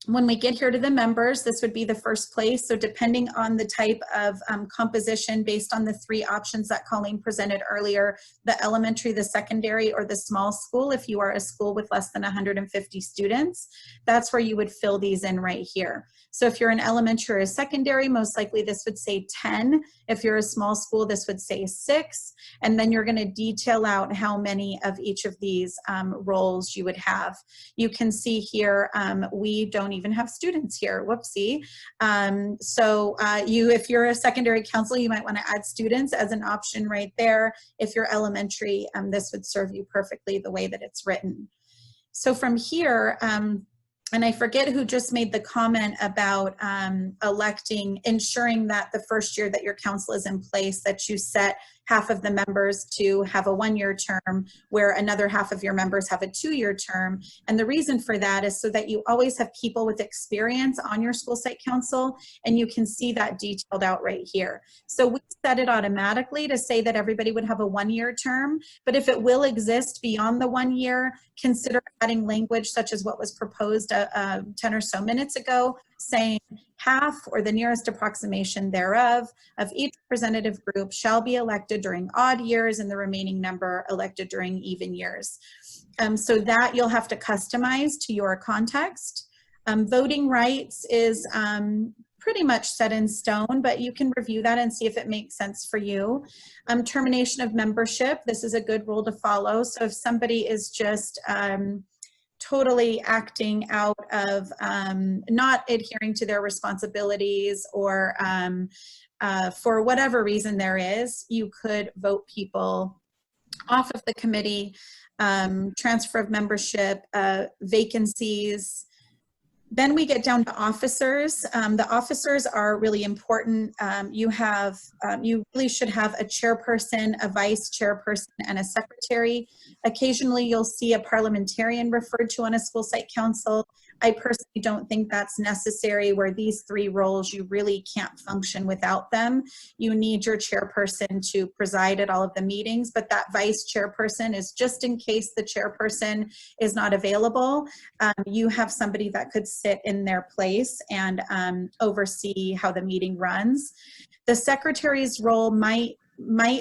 When we get here to the members, this would be the first place. So depending on the type of composition based on the 3 options that Colleen presented earlier, the elementary, the secondary, or the small school, if you are a school with less than 150 students, that's where you would fill these in right here. So if you're an elementary or a secondary, most likely this would say 10. If you're a small school, this would say 6. And then you're going to detail out how many of each of these roles you would have. You can see here, we don't even have students here, whoopsie. If you're a secondary council, you might want to add students as an option right there. If you're elementary, this would serve you perfectly the way that it's written. So from here, and I forget who just made the comment about ensuring that the first year that your council is in place, that you set half of the members to have a 1-year term, where another half of your members have a 2-year term. And the reason for that is so that you always have people with experience on your school site council, and you can see that detailed out right here. So we set it automatically to say that everybody would have a 1-year term, but if it will exist beyond the 1 year, consider adding language such as what was proposed 10 or so minutes ago, saying half or the nearest approximation thereof of each representative group shall be elected during odd years and the remaining number elected during even years. So that you'll have to customize to your context. Voting rights is pretty much set in stone, but you can review that and see if it makes sense for you. Termination of membership, this is a good rule to follow. So if somebody is just totally acting out of not adhering to their responsibilities, or for whatever reason there is, you could vote people off of the committee, transfer of membership, vacancies. Then we get down to officers. The officers are really important. You really should have a chairperson, a vice chairperson, and a secretary. Occasionally you'll see a parliamentarian referred to on a school site council. I personally don't think that's necessary, where these 3 roles, you really can't function without them. You need your chairperson to preside at all of the meetings, but that vice chairperson is just in case the chairperson is not available. You have somebody that could sit in their place and oversee how the meeting runs. The secretary's role might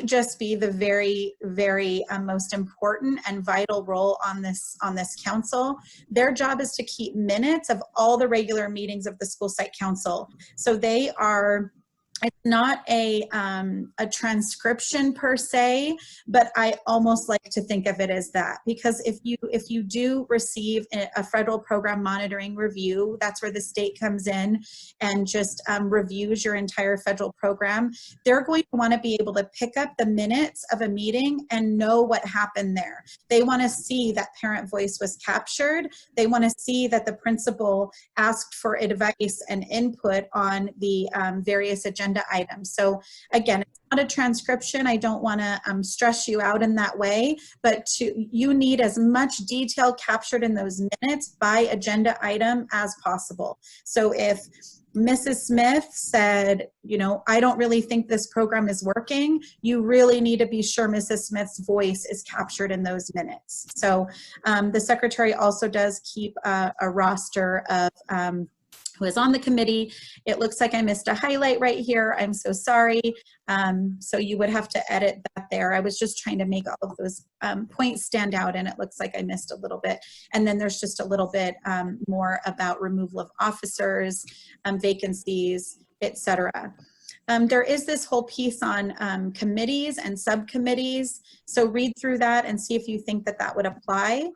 just be the very, very most important and vital role on this council. Their job is to keep minutes of all the regular meetings of the school site council. So they are, it's not a transcription per se, but I almost like to think of it as that, because if you do receive a federal program monitoring review, that's where the state comes in and just reviews your entire federal program. They're going to want to be able to pick up the minutes of a meeting and know what happened there. They want to see that parent voice was captured. They want to see that the principal asked for advice and input on the various agenda items. So again, it's not a transcription. I don't want to stress you out in that way, but you need as much detail captured in those minutes by agenda item as possible. So if Mrs. Smith said, I don't really think this program is working, you really need to be sure Mrs. Smith's voice is captured in those minutes. So the secretary also does keep a roster of who is on the committee. It looks like I missed a highlight right here. I'm so sorry. So you would have to edit that there. I was just trying to make all of those points stand out, and it looks like I missed a little bit. And then there's just a little bit more about removal of officers, vacancies, etc. There is this whole piece on committees and subcommittees. So read through that and see if you think that that would apply.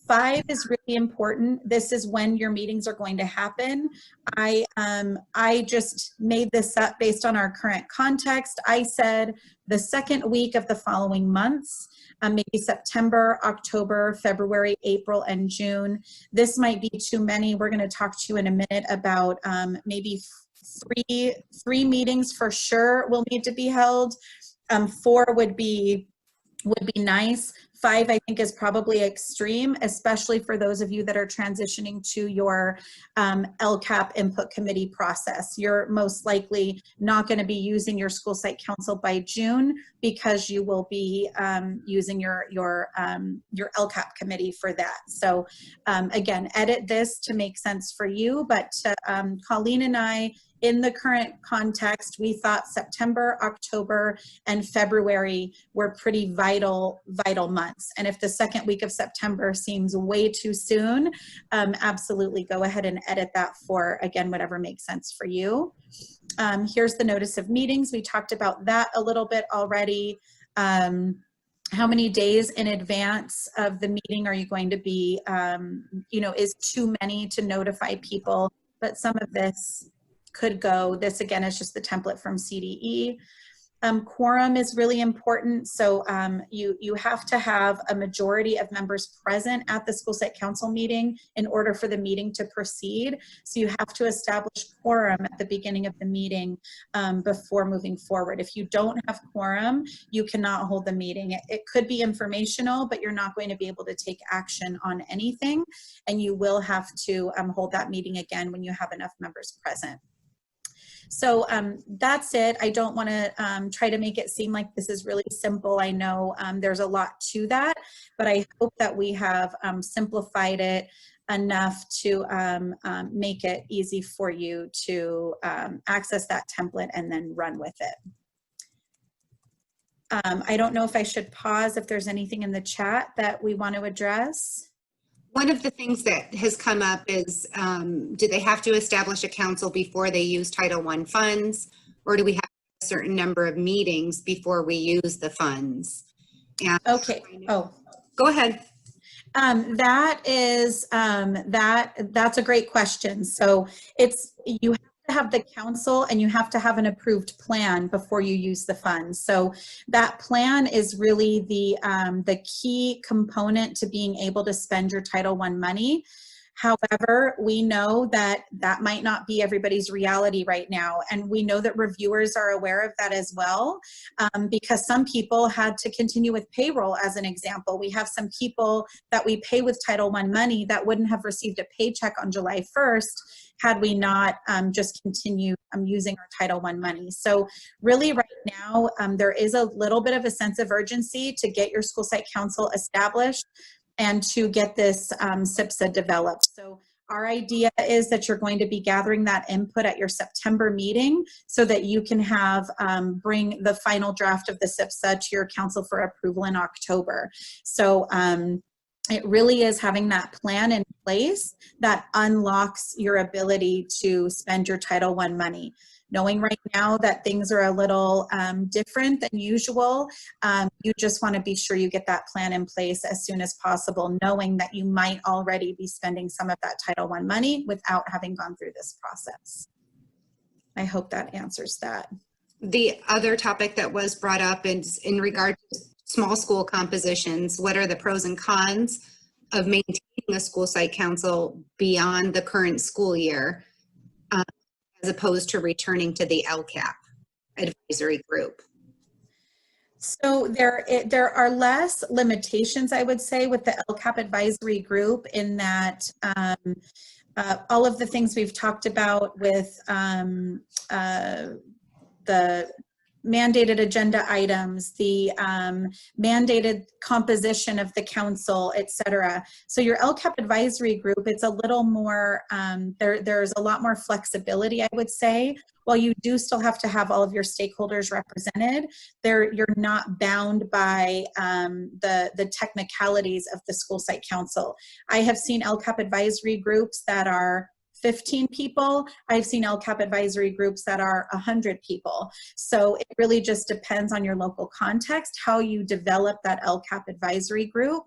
5 is really important. This is when your meetings are going to happen. I just made this up based on our current context. I said the second week of the following months, maybe September, October, February, April, and June. This might be too many. We're going to talk to you in a minute about maybe three meetings for sure will need to be held. 4 would be nice. 5, I think, is probably extreme, especially for those of you that are transitioning to your LCAP input committee process. You're most likely not going to be using your school site council by June because you will be using your LCAP committee for that. So again, edit this to make sense for you, but Colleen and I, in the current context, we thought September, October, and February were pretty vital months. And if the second week of September seems way too soon, absolutely go ahead and edit that for, again, whatever makes sense for you. Here's the notice of meetings. We talked about that a little bit already. How many days in advance of the meeting are you going to be, is too many to notify people, but some of this could go. This again is just the template from CDE. Quorum is really important. So you have to have a majority of members present at the school site council meeting in order for the meeting to proceed. So you have to establish quorum at the beginning of the meeting before moving forward. If you don't have quorum, you cannot hold the meeting. It could be informational, but you're not going to be able to take action on anything. And you will have to hold that meeting again when you have enough members present. So that's it. I don't want to try to make it seem like this is really simple. I know there's a lot to that, but I hope that we have simplified it enough to make it easy for you to access that template and then run with it. I don't know if I should pause if there's anything in the chat that we want to address. One of the things that has come up is, do they have to establish a council before they use Title I funds, or do we have a certain number of meetings before we use the funds? And okay. Oh, go ahead. That's a great question. So you have to have the council and you have to have an approved plan before you use the funds. So that plan is really the key component to being able to spend your Title I money. However, we know that that might not be everybody's reality right now. And we know that reviewers are aware of that as well, because some people had to continue with payroll, as an example. We have some people that we pay with Title I money that wouldn't have received a paycheck on July 1st had we not just continued using our Title I money. So really right now, there is a little bit of a sense of urgency to get your school site council established and to get this SIPSA developed. So our idea is that you're going to be gathering that input at your September meeting so that you can have bring the final draft of the SIPSA to your council for approval in October. So it really is having that plan in place that unlocks your ability to spend your Title I money. Knowing right now that things are a little different than usual, you just want to be sure you get that plan in place as soon as possible, knowing that you might already be spending some of that Title I money without having gone through this process. I hope that answers that. The other topic that was brought up is in regard to small school compositions. What are the pros and cons of maintaining a school site council beyond the current school year? As opposed to returning to the LCAP advisory group? So there are less limitations, I would say, with the LCAP advisory group in that all of the things we've talked about with the mandated agenda items, the mandated composition of the council, et cetera. So your LCAP advisory group, it's a little more, there's a lot more flexibility, I would say. While you do still have to have all of your stakeholders represented, you're not bound by the technicalities of the school site council. I have seen LCAP advisory groups that are 15 people. I've seen LCAP advisory groups that are 100 people. So it really just depends on your local context, how you develop that LCAP advisory group,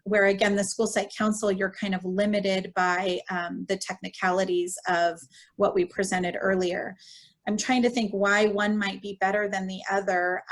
where again, the school site council, you're kind of limited by the technicalities of what we presented earlier. I'm trying to think why one might be better than the other.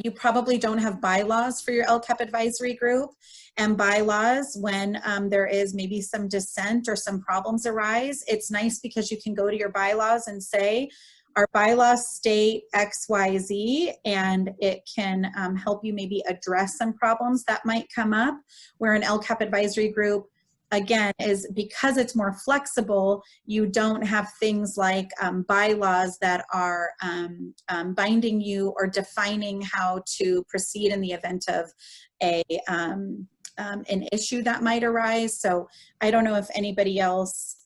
You probably don't have bylaws for your LCAP advisory group, and bylaws, when there is maybe some dissent or some problems arise, it's nice because you can go to your bylaws and say, our bylaws state XYZ, and it can help you maybe address some problems that might come up, where an LCAP advisory group, again, is because it's more flexible, you don't have things like bylaws that are binding you or defining how to proceed in the event of an issue that might arise. So I don't know if anybody else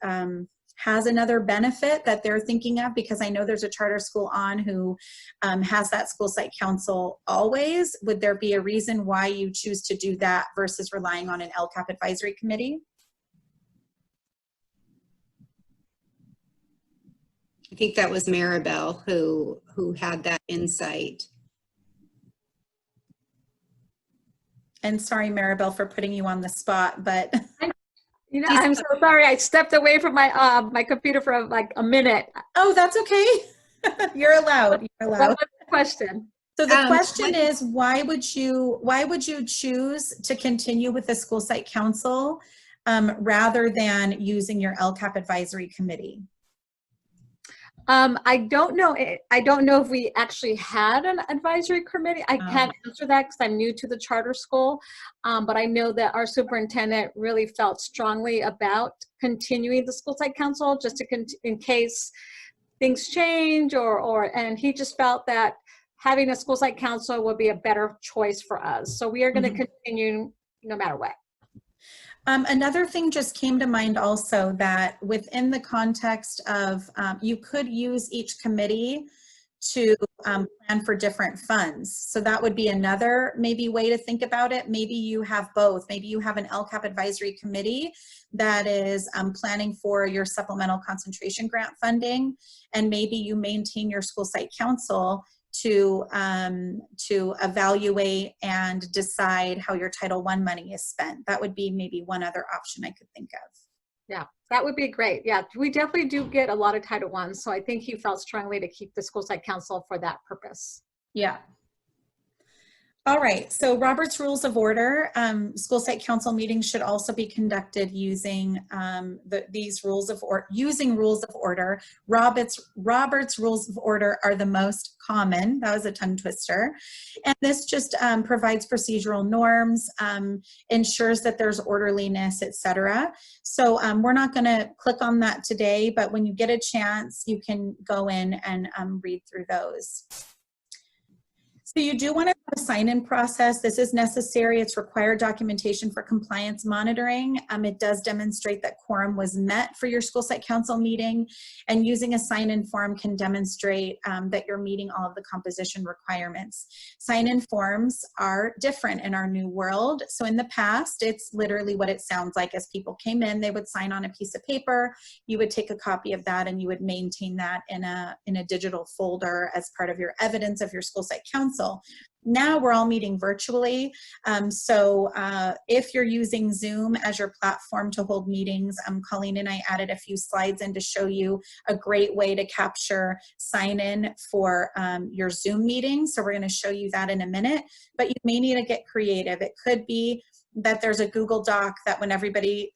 has another benefit that they're thinking of, because I know there's a charter school on who has that school site council always. Would there be a reason why you choose to do that versus relying on an LCAP advisory committee? I think that was Maribel who had that insight. And sorry, Maribel, for putting you on the spot, but You know, I'm so sorry. I stepped away from my my computer for like a minute. oh, that's okay. You're allowed. You're What allowed. was the question? So the question is, why would you choose to continue with the school site council rather than using your LCAP advisory committee? I don't know. I don't know if we actually had an advisory committee. I can't answer that because I'm new to the charter school. But I know that our superintendent really felt strongly about continuing the school site council, just to in case things change, and he just felt that having a school site council would be a better choice for us. So we are going to continue no matter what. Another thing just came to mind also, that within the context of, you could use each committee to plan for different funds. So that would be another maybe way to think about it. Maybe you have both. Maybe you have an LCAP advisory committee that is planning for your supplemental concentration grant funding, and maybe you maintain your school site council to evaluate and decide how your Title I money is spent. That would be maybe one other option I could think of. Yeah, that would be great. Yeah, we definitely do get a lot of Title I, so I think he felt strongly to keep the school site council for that purpose. Yeah. All right, so Robert's Rules of Order, school site council meetings should also be conducted using these rules of order. Using rules of order. Robert's Rules of Order are the most common. That was a tongue twister. And this just provides procedural norms, ensures that there's orderliness, etc. So we're not going to click on that today, but when you get a chance, you can go in and read through those. So you do want to have a sign-in process. This is necessary. It's required documentation for compliance monitoring. It does demonstrate that quorum was met for your school site council meeting, and using a sign-in form can demonstrate that you're meeting all of the composition requirements. Sign-in forms are different in our new world. So in the past, it's literally what it sounds like. As people came in, they would sign on a piece of paper. You would take a copy of that and you would maintain that in a digital folder as part of your evidence of your school site council. Now we're all meeting virtually. So if you're using Zoom as your platform to hold meetings, Colleen and I added a few slides in to show you a great way to capture sign-in for your Zoom meetings. So we're going to show you that in a minute, but you may need to get creative. It could be that there's a Google Doc that when everybody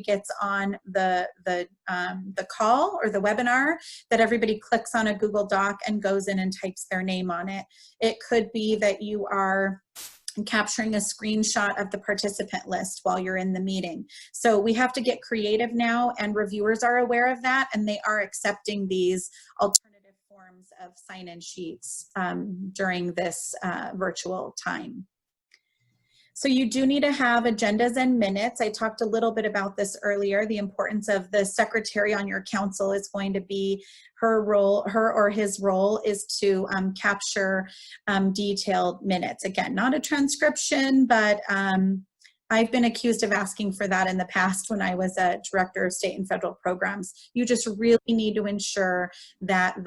gets on the call or the webinar, that everybody clicks on a Google Doc and goes in and types their name on it. It could be that you are capturing a screenshot of the participant list while you're in the meeting. So we have to get creative now, and reviewers are aware of that, and they are accepting these alternative forms of sign-in sheets during this virtual time. So you do need to have agendas and minutes. I talked a little bit about this earlier. The importance of the secretary on your council is going to be her or his role is to capture detailed minutes. Again, not a transcription, but I've been accused of asking for that in the past when I was a director of state and federal programs. You just really need to ensure that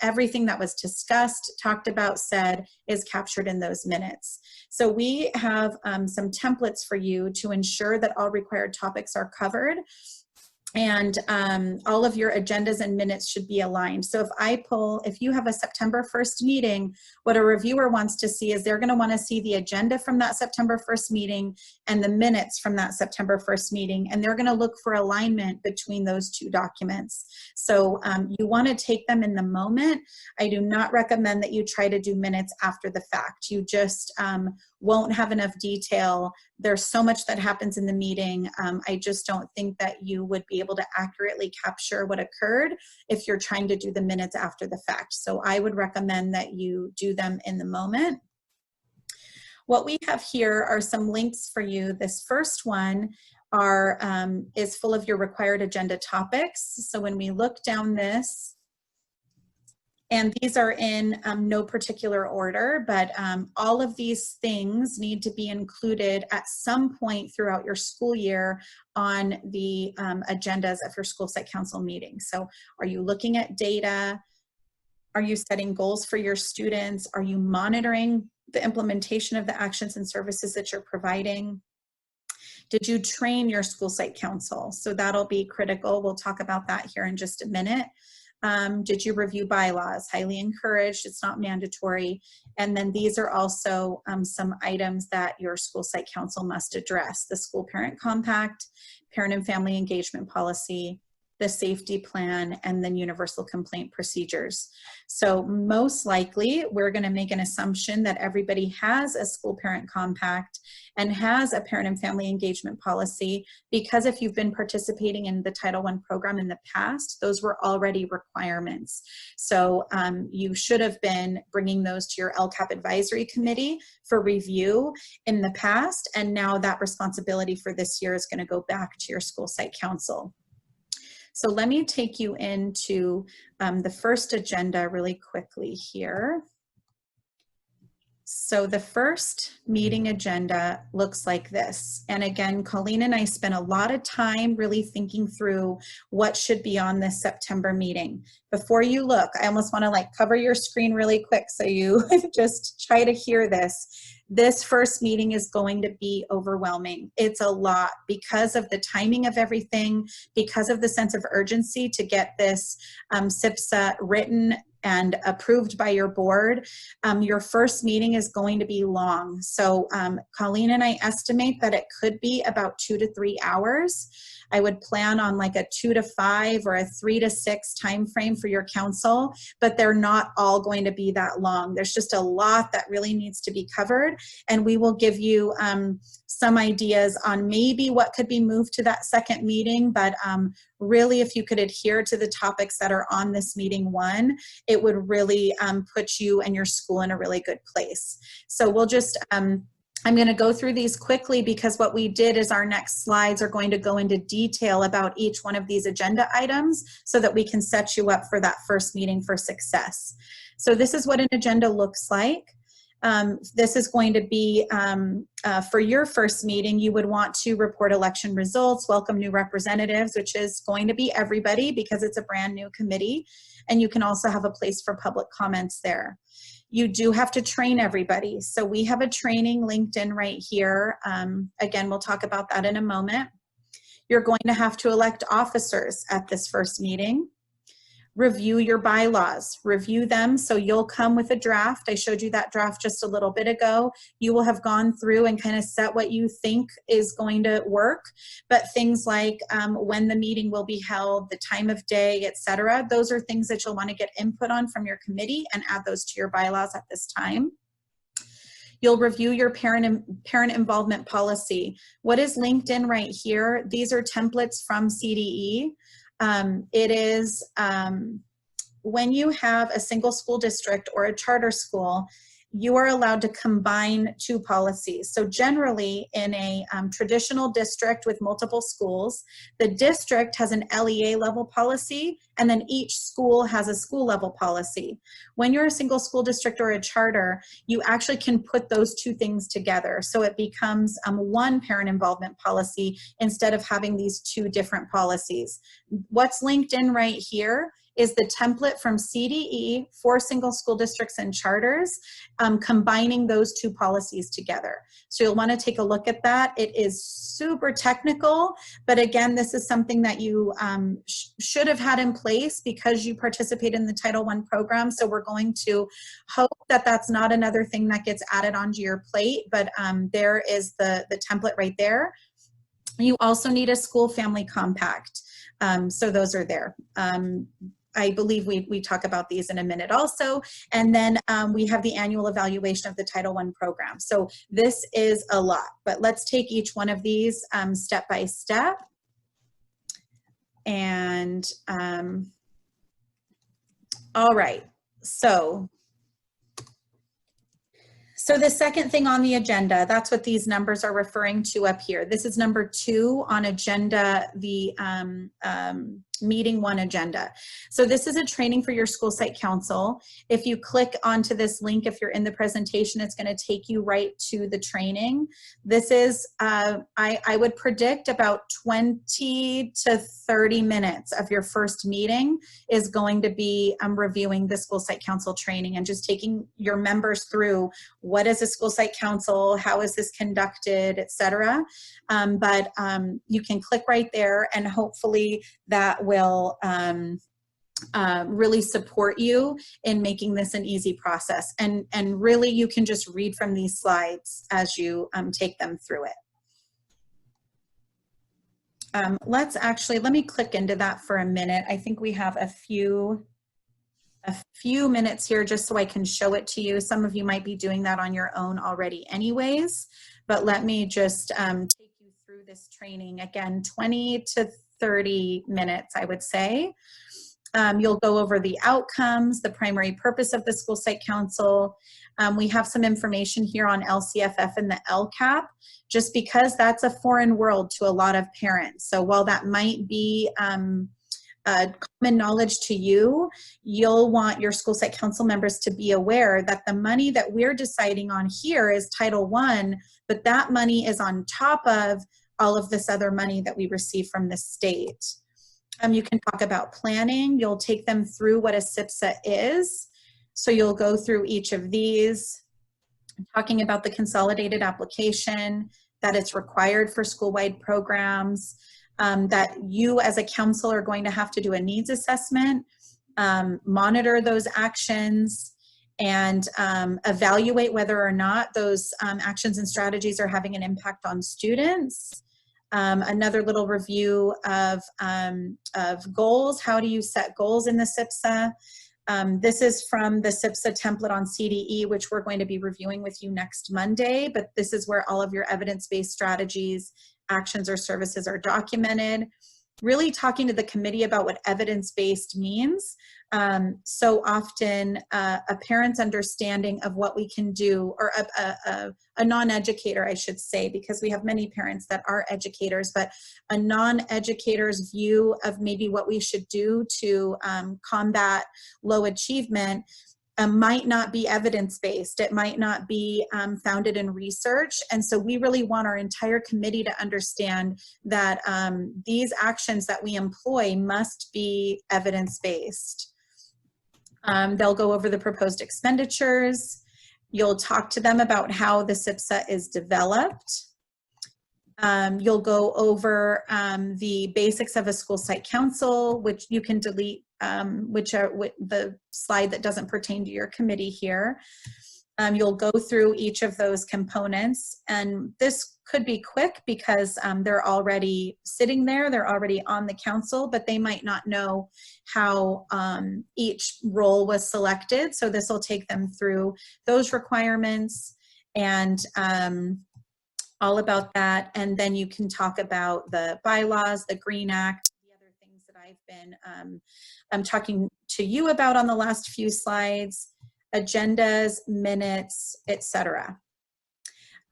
everything that was discussed, talked about, said is captured in those minutes. So we have some templates for you to ensure that all required topics are covered. And all of your agendas and minutes should be aligned. So if you have a September 1st meeting, what a reviewer wants to see is they're going to want to see the agenda from that September 1st meeting and the minutes from that September 1st meeting, and they're going to look for alignment between those two documents. So you want to take them in the moment. I do not recommend that you try to do minutes after the fact. You just won't have enough detail. There's so much that happens in the meeting. I just don't think that you would be able to accurately capture what occurred if you're trying to do the minutes after the fact. So I would recommend that you do them in the moment. What we have here are some links for you. This first one is full of your required agenda topics. So when we look down this, and these are in no particular order, but all of these things need to be included at some point throughout your school year on the agendas of your school site council meeting. So are you looking at data? Are you setting goals for your students? Are you monitoring the implementation of the actions and services that you're providing? Did you train your school site council? So that'll be critical. We'll talk about that here in just a minute. Did you review bylaws? Highly encouraged, it's not mandatory. And then these are also some items that your school site council must address: the school parent compact, parent and family engagement policy, the safety plan, and then universal complaint procedures. So most likely we're going to make an assumption that everybody has a school parent compact and has a parent and family engagement policy, because if you've been participating in the Title I program in the past, those were already requirements. So you should have been bringing those to your LCAP advisory committee for review in the past, and now that responsibility for this year is going to go back to your school site council. So let me take you into the first agenda really quickly here. So the first meeting agenda looks like this. And again, Colleen and I spent a lot of time really thinking through what should be on this September meeting. Before you look, I almost want to like cover your screen really quick so you just try to hear this. This first meeting is going to be overwhelming. It's a lot because of the timing of everything, because of the sense of urgency to get this SIPSA written and approved by your board. Your first meeting is going to be long. So Colleen and I estimate that it could be about 2 to 3 hours. I would plan on like a 2 to 5 or a 3 to 6 time frame for your council, but they're not all going to be that long. There's just a lot that really needs to be covered, and we will give you some ideas on maybe what could be moved to that second meeting, but really if you could adhere to the topics that are on this meeting one, it would really put you and your school in a really good place. So we'll just I'm going to go through these quickly because what we did is our next slides are going to go into detail about each one of these agenda items so that we can set you up for that first meeting for success. So this is what an agenda looks like. This is going to be for your first meeting. You would want to report election results, welcome new representatives, which is going to be everybody because it's a brand new committee, and you can also have a place for public comments there. You do have to train everybody. So we have a training linked in right here. Again, we'll talk about that in a moment. You're going to have to elect officers at this first meeting. Review your bylaws, review them. So you'll come with a draft. I showed you that draft just a little bit ago. You will have gone through and kind of set what you think is going to work. But things like when the meeting will be held, the time of day, etc. Those are things that you'll want to get input on from your committee and add those to your bylaws at this time. You'll review your parent involvement policy. What is linked in right here? These are templates from CDE. It is when you have a single school district or a charter school, you are allowed to combine 2 policies. So generally in a traditional district with multiple schools, the district has an LEA level policy and then each school has a school level policy. When you're a single school district or a charter, you actually can put those 2 things together. So it becomes one parent involvement policy instead of having these 2 different policies. What's linked in right here is the template from CDE for single school districts and charters, combining those two policies together. So you'll want to take a look at that. It is super technical, but again, this is something that you should have had in place because you participate in the Title I program. So we're going to hope that that's not another thing that gets added onto your plate, but there is the template right there. You also need a school family compact. So those are there. I believe we talk about these in a minute also. And then we have the annual evaluation of the Title I program. So this is a lot, but let's take each one of these step by step. And all right, so the second thing on the agenda, that's what these numbers are referring to up here. This is number 2 on agenda, the meeting 1 agenda. So this is a training for your school site council. If you click onto this link, if you're in the presentation, it's going to take you right to the training. This is, I would predict about 20 to 30 minutes of your first meeting is going to be reviewing the school site council training and just taking your members through what is a school site council, how is this conducted, etc. But you can click right there, and hopefully that will really support you in making this an easy process. And really you can just read from these slides as you take them through it. Let me click into that for a minute. I think we have a few minutes here just so I can show it to you. Some of you might be doing that on your own already anyways, but let me just take you through this training. Again, 20 to 30 minutes, I would say. You'll go over the outcomes, the primary purpose of the school site council. We have some information here on LCFF and the LCAP, just because that's a foreign world to a lot of parents. So while that might be common knowledge to you, you'll want your school site council members to be aware that the money that we're deciding on here is Title I, but that money is on top of all of this other money that we receive from the state. You can talk about planning. You'll take them through what a SIPSA is. So you'll go through each of these, talking about the consolidated application, that it's required for school-wide programs, that you as a council are going to have to do a needs assessment, monitor those actions, and evaluate whether or not those actions and strategies are having an impact on students. Another little review of goals. How do you set goals in the SIPSA? This is from the SIPSA template on CDE, which we're going to be reviewing with you next Monday, but this is where all of your evidence-based strategies, actions, or services are documented. Really talking to the committee about what evidence-based means. So often a parent's understanding of what we can do, or a non-educator, I should say, because we have many parents that are educators, but a non-educator's view of maybe what we should do to combat low achievement might not be evidence-based. It might not be founded in research. And so we really want our entire committee to understand that these actions that we employ must be evidence-based. They'll go over the proposed expenditures. You'll talk to them about how the SIPSA is developed. You'll go over the basics of a school site council, which you can delete, which are the slide that doesn't pertain to your committee here. You'll go through each of those components, and this could be quick because they're already sitting there, they're already on the council, but they might not know how each role was selected. So this will take them through those requirements and all about that. And then you can talk about the bylaws, the Green Act, the other things that I've been I'm talking to you about on the last few slides, agendas, minutes, etc.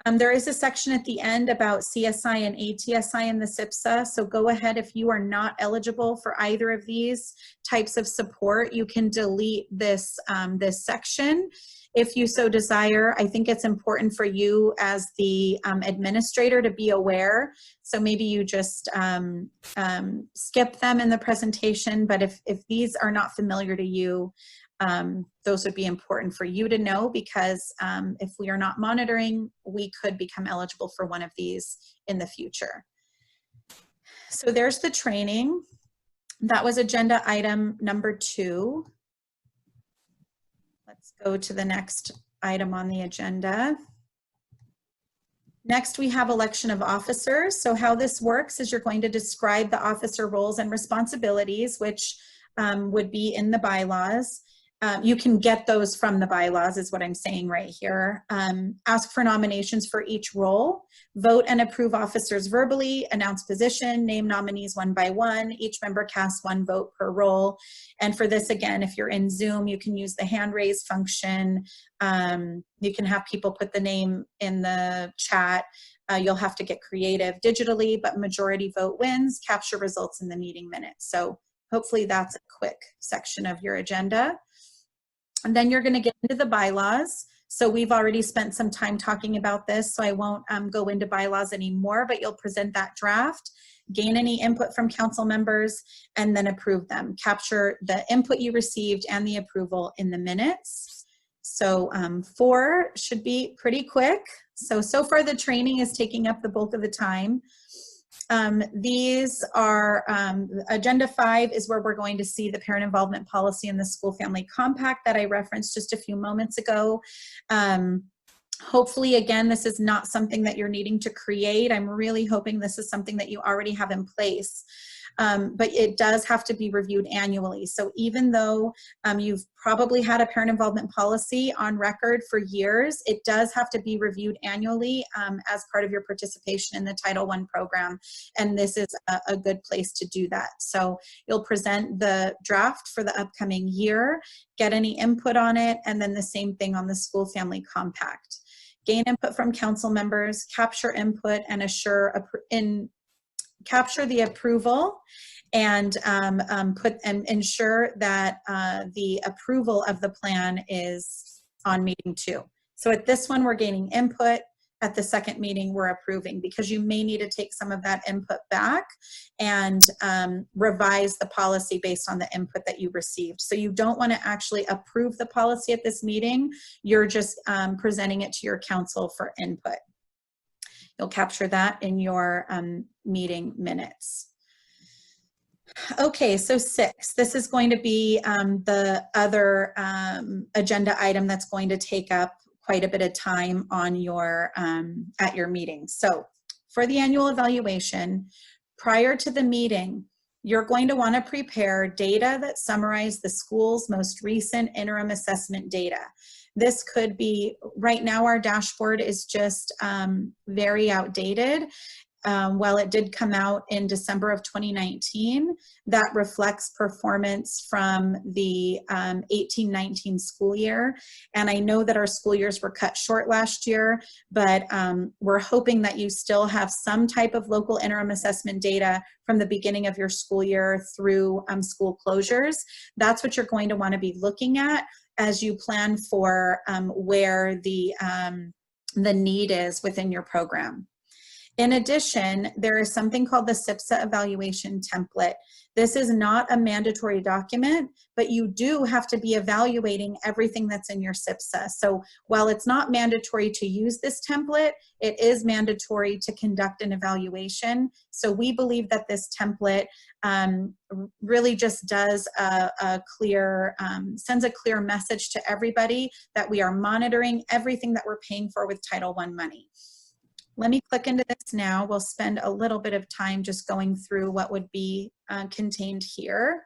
There is a section at the end about CSI and ATSI in the SIPSA, so go ahead. If you are not eligible for either of these types of support, you can delete this, this section. if you so desire. I think it's important for you as the administrator to be aware. So maybe you just skip them in the presentation, but if these are not familiar to you, those would be important for you to know, because if we are not monitoring, we could become eligible for one of these in the future. So there's the training. That was agenda item number 2. Let's go to the next item on the agenda. Next, we have election of officers. So how this works is you're going to describe the officer roles and responsibilities, which would be in the bylaws. You can get those from the bylaws, is what I'm saying right here. Ask for nominations for each role, vote and approve officers verbally, announce position, name nominees one by one. Each member casts 1 vote per role. And for this, again, if you're in Zoom, you can use the hand raise function. You can have people put the name in the chat. You'll have to get creative digitally, but majority vote wins, capture results in the meeting minutes. So hopefully that's a quick section of your agenda. And then you're going to get into the bylaws. So we've already spent some time talking about this, so I won't go into bylaws anymore, but you'll present that draft, gain any input from council members, and then approve them. Capture the input you received and the approval in the minutes. So 4 should be pretty quick. So far the training is taking up the bulk of the time. These are, agenda 5 is where we're going to see the parent involvement policy and the school family compact that I referenced just a few moments ago. Hopefully, again, this is not something that you're needing to create. I'm really hoping this is something that you already have in place. But it does have to be reviewed annually. So even though you've probably had a parent involvement policy on record for years, it does have to be reviewed annually as part of your participation in the Title I program. And this is a good place to do that. So you'll present the draft for the upcoming year, get any input on it, and then the same thing on the school family compact. Gain input from council members, capture input, and capture the approval, and ensure that the approval of the plan is on meeting 2. So at this one, we're gaining input. At the second meeting, we're approving, because you may need to take some of that input back and revise the policy based on the input that you received. So you don't want to actually approve the policy at this meeting. You're just presenting it to your council for input. You'll capture that in your meeting minutes. Okay, so 6. This is going to be the other agenda item that's going to take up quite a bit of time on your at your meeting. So for the annual evaluation, prior to the meeting, you're going to want to prepare data that summarize the school's most recent interim assessment data. This could be, right now our dashboard is just very outdated. While it did come out in December of 2019, that reflects performance from the 18-19 school year. And I know that our school years were cut short last year, but we're hoping that you still have some type of local interim assessment data from the beginning of your school year through school closures. That's what you're going to want to be looking at as you plan for where the need is within your program. In addition, there is something called the SIPSA evaluation template. This is not a mandatory document, but you do have to be evaluating everything that's in your SIPSA. So while it's not mandatory to use this template, it is mandatory to conduct an evaluation. So we believe that this template really just does sends a clear message to everybody that we are monitoring everything that we're paying for with Title I money. Let me click into this now. We'll spend a little bit of time just going through what would be contained here.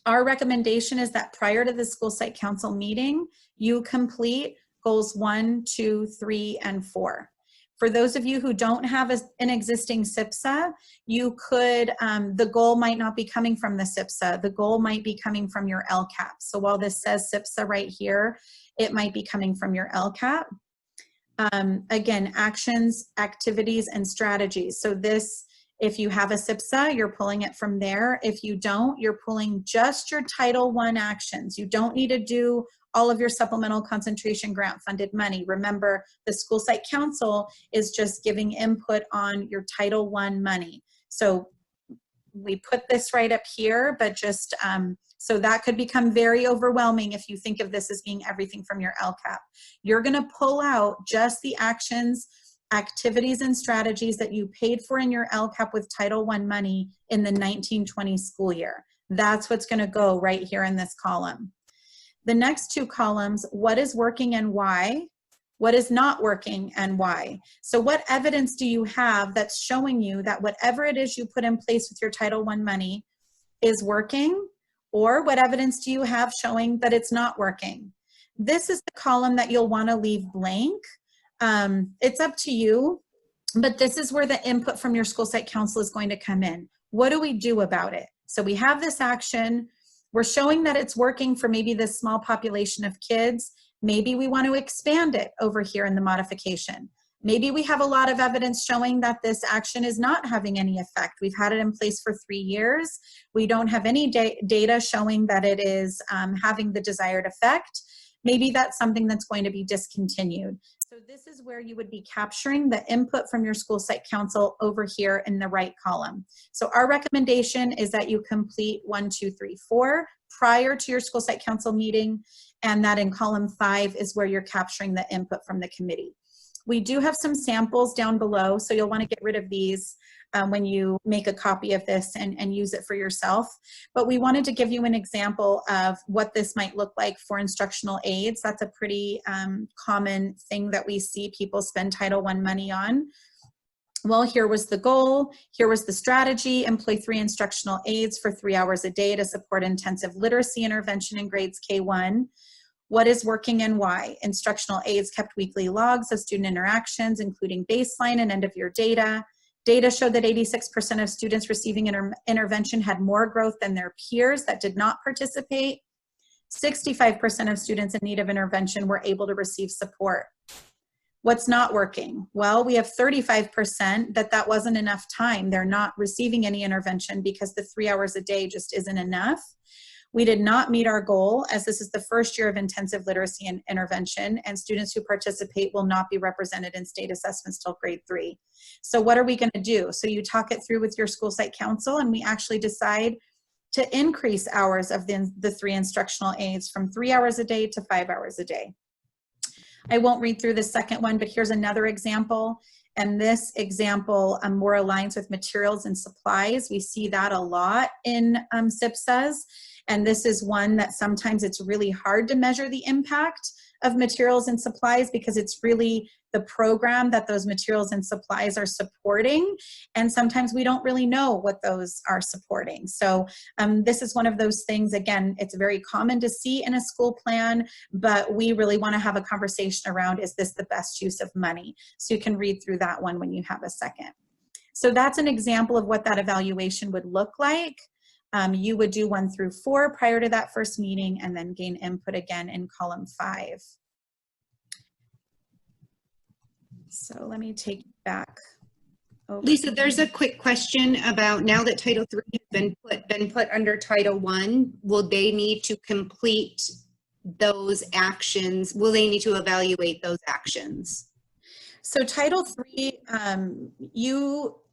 Our recommendation is that prior to the school site council meeting, you complete goals 1, 2, 3, and 4. For those of you who don't have an existing SIPSA, you could, the goal might not be coming from the SIPSA. The goal might be coming from your LCAP. So while this says SIPSA right here, it might be coming from your LCAP. Again, actions, activities, and strategies. So this, if you have a SIPSA, you're pulling it from there. If you don't, you're pulling just your Title I actions. You don't need to do all of your supplemental concentration grant funded money. Remember, the school site council is just giving input on your Title I money. So we put this right up here, but just so that could become very overwhelming if you think of this as being everything from your LCAP. You're going to pull out just the actions, activities, and strategies that you paid for in your LCAP with Title I money in the 1920 school year. That's what's going to go right here in this column. The next two columns, what is working and why? What is not working and why? So what evidence do you have that's showing you that whatever it is you put in place with your Title I money is working? Or what evidence do you have showing that it's not working? This is the column that you'll want to leave blank. It's up to you, but this is where the input from your school site council is going to come in. What do we do about it? So we have this action. We're showing that it's working for maybe this small population of kids. Maybe we want to expand it over here in the modification. Maybe we have a lot of evidence showing that this action is not having any effect. We've had it in place for 3 years. We don't have any data showing that it is having the desired effect. Maybe that's something that's going to be discontinued. So this is where you would be capturing the input from your school site council over here in the right column. So our recommendation is that you complete 1, 2, 3, 4 prior to your school site council meeting, and that in column 5 is where you're capturing the input from the committee. We do have some samples down below, so you'll want to get rid of these when you make a copy of this and use it for yourself. But we wanted to give you an example of what this might look like for instructional aids. That's a pretty common thing that we see people spend Title I money on. Well, here was the goal. Here was the strategy: employ 3 instructional aides for 3 hours a day to support intensive literacy intervention in grades K1. What is working and why? Instructional aides kept weekly logs of student interactions, including baseline and end-of-year data. Data showed that 86% of students receiving intervention had more growth than their peers that did not participate. 65% of students in need of intervention were able to receive support. What's not working? Well, we have 35% that wasn't enough time. They're not receiving any intervention because the 3 hours a day just isn't enough. We did not meet our goal, as this is the first year of intensive literacy and intervention, and students who participate will not be represented in state assessments till grade 3. So what are we going to do? So you talk it through with your school site council, and we actually decide to increase hours of the 3 instructional aides from 3 hours a day to 5 hours a day. I won't read through the second one, but here's another example. And this example more aligns with materials and supplies. We see that a lot in SIPSAs. And this is one that sometimes it's really hard to measure the impact of materials and supplies because it's really the program that those materials and supplies are supporting. And sometimes we don't really know what those are supporting. So this is one of those things, again, it's very common to see in a school plan, but we really want to have a conversation around, is this the best use of money? So you can read through that one when you have a second. So that's an example of what that evaluation would look like. You would do 1 through 4 prior to that first meeting and then gain input again in column 5. So let me take you back. Lisa, there's a quick question about, now that Title III has been put under Title I, will they need to complete those actions? Will they need to evaluate those actions? So Title III,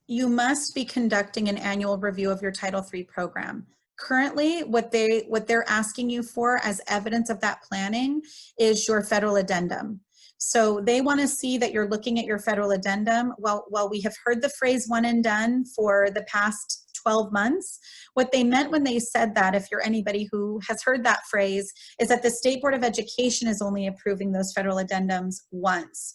you must be conducting an annual review of your Title III program. Currently, what they're asking you for as evidence of that planning is your federal addendum. So they want to see that you're looking at your federal addendum. While we have heard the phrase "one and done" for the past 12 months, what they meant when they said that, if you're anybody who has heard that phrase, is that the State Board of Education is only approving those federal addendums once.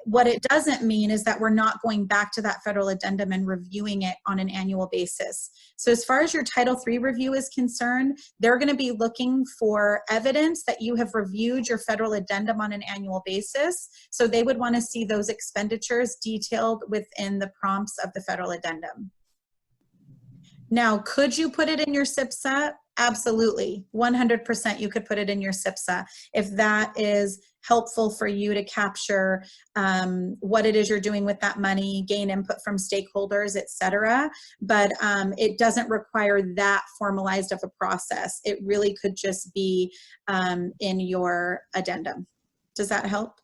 What it doesn't mean is that we're not going back to that federal addendum and reviewing it on an annual basis. So as far as your Title III review is concerned, they're going to be looking for evidence that you have reviewed your federal addendum on an annual basis. So they would want to see those expenditures detailed within the prompts of the federal addendum. Now, could you put it in your SIPSA? Absolutely. 100% you could put it in your SIPSA. If that is helpful for you to capture what it is you're doing with that money, gain input from stakeholders, et cetera. But it doesn't require that formalized of a process. It really could just be in your addendum. Does that help?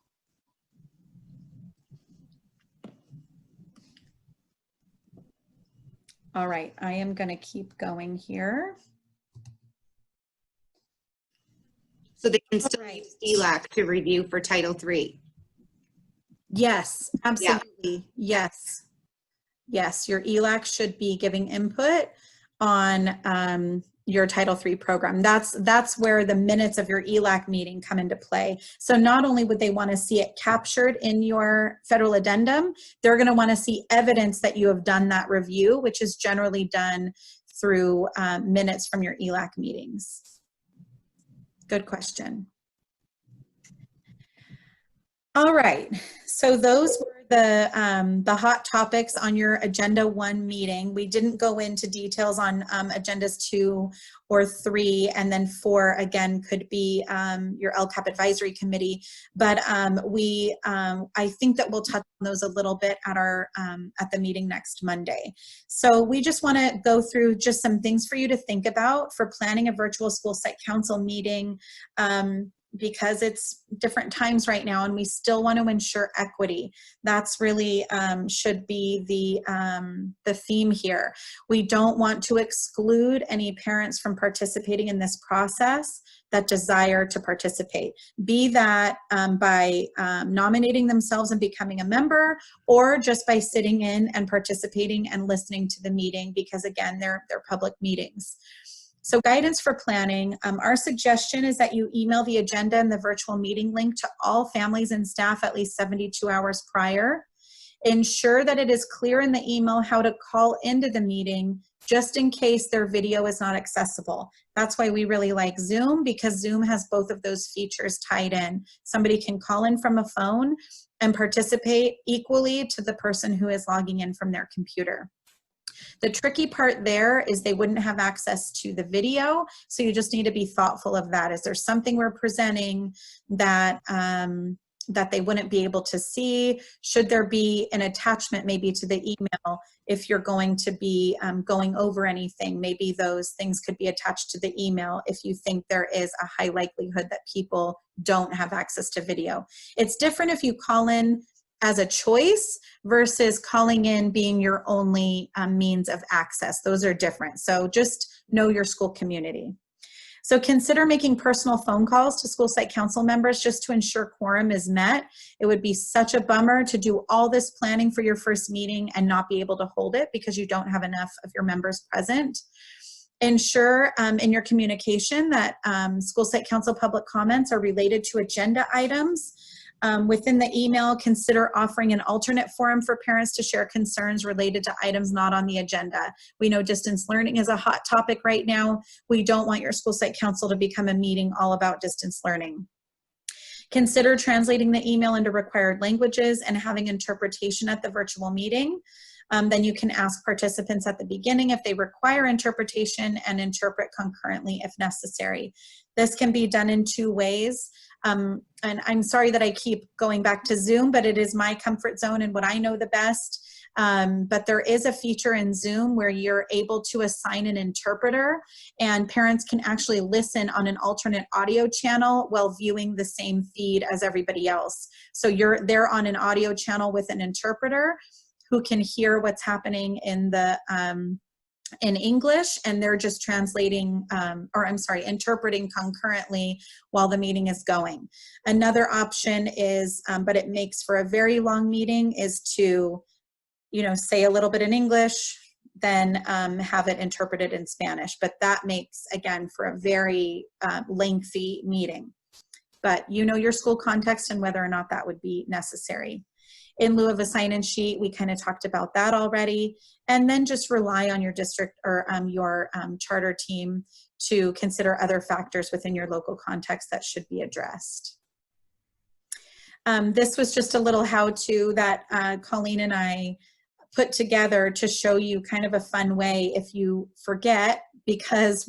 All right, I am going to keep going here. So they can still Right. use ELAC to review for Title III. Yes, absolutely. Yes. Yes, your ELAC should be giving input on your Title III program. That's where the minutes of your ELAC meeting come into play. So not only would they want to see it captured in your federal addendum, they're going to want to see evidence that you have done that review, which is generally done through minutes from your ELAC meetings. Good question. All right, so those were the hot topics on your Agenda 1 meeting. We didn't go into details on Agendas 2 or 3, and then 4, again, could be your LCAP Advisory Committee. But I think that we'll touch on those a little bit at at the meeting next Monday. So we just want to go through just some things for you to think about for planning a virtual school site council meeting. Because it's different times right now and we still want to ensure equity. That's really should be the theme here. We don't want to exclude any parents from participating in this process that desire to participate, be that by nominating themselves and becoming a member, or just by sitting in and participating and listening to the meeting, because again, they're public meetings. So guidance for planning, our suggestion is that you email the agenda and the virtual meeting link to all families and staff at least 72 hours prior. Ensure that it is clear in the email how to call into the meeting just in case their video is not accessible. That's why we really like Zoom, because Zoom has both of those features tied in. Somebody can call in from a phone and participate equally to the person who is logging in from their computer. The tricky part there is they wouldn't have access to the video, so you just need to be thoughtful of that. Is there something we're presenting that that they wouldn't be able to see? Should there be an attachment maybe to the email if you're going to be going over anything? Maybe those things could be attached to the email if you think there is a high likelihood that people don't have access to video. It's different if you call in as a choice versus calling in being your only means of access. Those are different. So just know your school community. So consider making personal phone calls to school site council members just to ensure quorum is met. It would be such a bummer to do all this planning for your first meeting and not be able to hold it because you don't have enough of your members present. Ensure in your communication that school site council public comments are related to agenda items. Within the email, consider offering an alternate forum for parents to share concerns related to items not on the agenda. We know distance learning is a hot topic right now. We don't want your school site council to become a meeting all about distance learning. Consider translating the email into required languages and having interpretation at the virtual meeting. Then you can ask participants at the beginning if they require interpretation and interpret concurrently if necessary. This can be done in 2 ways. And I'm sorry that I keep going back to Zoom, but it is my comfort zone and what I know the best. But there is a feature in Zoom where you're able to assign an interpreter and parents can actually listen on an alternate audio channel while viewing the same feed as everybody else. So they're on an audio channel with an interpreter who can hear what's happening in the in English, and they're just translating, interpreting concurrently while the meeting is going. Another option is, but it makes for a very long meeting, is to, say a little bit in English, then have it interpreted in Spanish. But that makes, again, for a very lengthy meeting. But you know your school context and whether or not that would be necessary. In lieu of a sign-in sheet, we kind of talked about that already. And then just rely on your district or your charter team to consider other factors within your local context that should be addressed. This was just a little how-to that Colleen and I put together to show you kind of a fun way if you forget because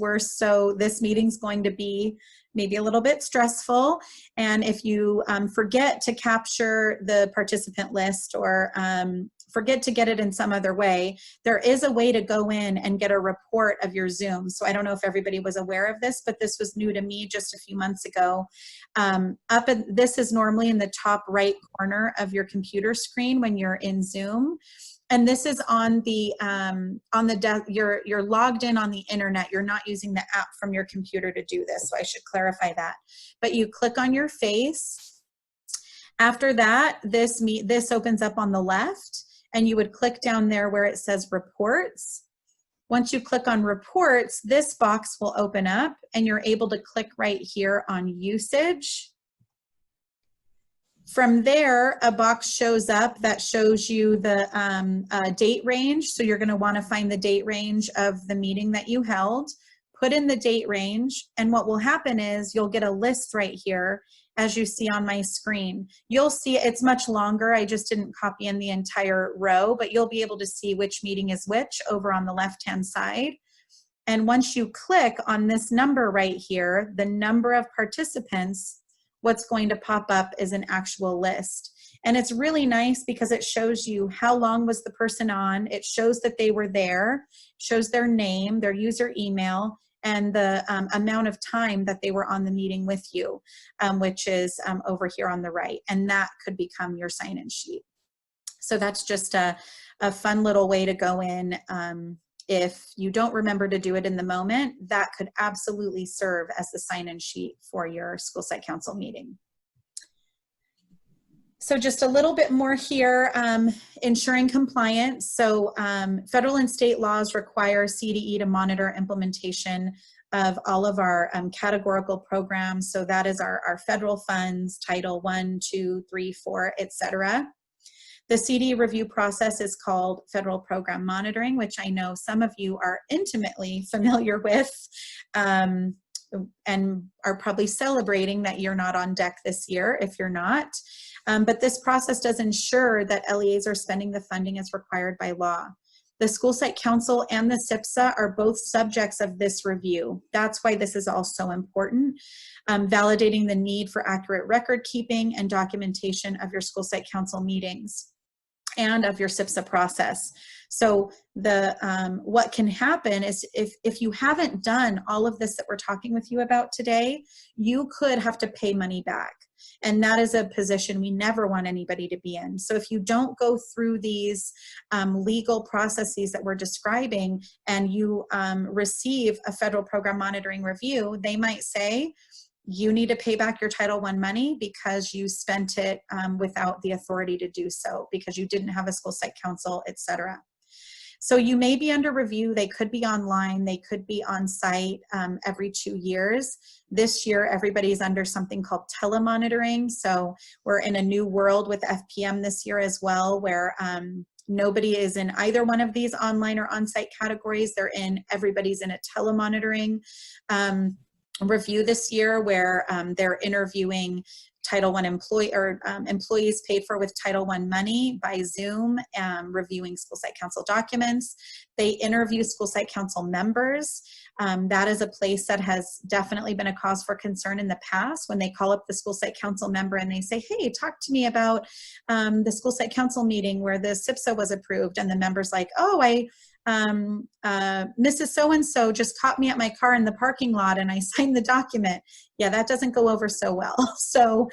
this meeting's going to be maybe a little bit stressful. And if you forget to capture the participant list or forget to get it in some other way, there is a way to go in and get a report of your Zoom. So I don't know if everybody was aware of this, but this was new to me just a few months ago. This is normally in the top right corner of your computer screen when you're in Zoom. And this is on the you're logged in on the internet. You're not using the app from your computer to do this. So I should clarify that. But you click on your face. After that, this opens up on the left, and you would click down there where it says reports. Once you click on reports, this box will open up, and you're able to click right here on usage. From there, a box shows up that shows you the date range. So you're going to want to find the date range of the meeting that you held, put in the date range, and what will happen is you'll get a list right here, as you see on my screen. You'll see it's much longer. I just didn't copy in the entire row, but you'll be able to see which meeting is which over on the left-hand side. And once you click on this number right here, the number of participants, what's going to pop up is an actual list. And it's really nice because it shows you how long was the person on, it shows that they were there, shows their name, their user email, and the amount of time that they were on the meeting with you, which is over here on the right. And that could become your sign-in sheet. So that's just a fun little way to go in. If you don't remember to do it in the moment, that could absolutely serve as the sign-in sheet for your school site council meeting. So just a little bit more here, ensuring compliance. So federal and state laws require CDE to monitor implementation of all of our categorical programs. So that is our federal funds, Title 1, 2, 3, 4, etc. The CD review process is called Federal Program Monitoring, which I know some of you are intimately familiar with and are probably celebrating that you're not on deck this year if you're not. But this process does ensure that LEAs are spending the funding as required by law. The School Site Council and the SIPSA are both subjects of this review. That's why this is all so important. Validating the need for accurate record keeping and documentation of your School Site Council meetings and of your SIPSA process. So what can happen is if you haven't done all of this that we're talking with you about today, you could have to pay money back. And that is a position we never want anybody to be in. So if you don't go through these legal processes that we're describing and you receive a federal program monitoring review, they might say, you need to pay back your Title I money because you spent it without the authority to do so, because you didn't have a school site council, etc. So you may be under review. They could be online. They could be on site every 2 years. This year, everybody's under something called telemonitoring. So we're in a new world with FPM this year as well, where nobody is in either one of these online or on-site categories. Everybody's in a telemonitoring review this year, where they're interviewing Title I employees paid for with Title I money by Zoom, reviewing school site council documents. They interview school site council members. That is a place that has definitely been a cause for concern in the past, when they call up the school site council member and they say, hey, talk to me about the school site council meeting where the SIPSA was approved. And the member's like, oh, Mrs. So-and-so just caught me at my car in the parking lot and I signed the document. Yeah, that doesn't go over so well. So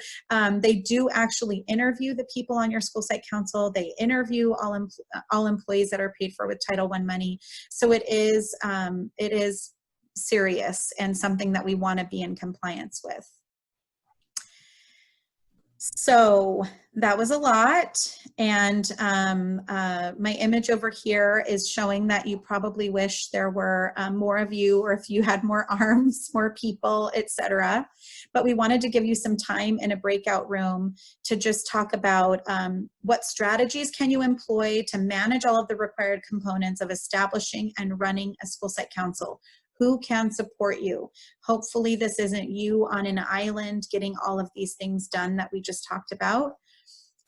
they do actually interview the people on your school site council. They interview all employees that are paid for with Title I money. So it is serious and something that we want to be in compliance with. So that was a lot, and my image over here is showing that you probably wish there were more of you, or if you had more arms, more people, etc. But we wanted to give you some time in a breakout room to just talk about what strategies can you employ to manage all of the required components of establishing and running a school site council. Who can support you? Hopefully this isn't you on an island getting all of these things done that we just talked about.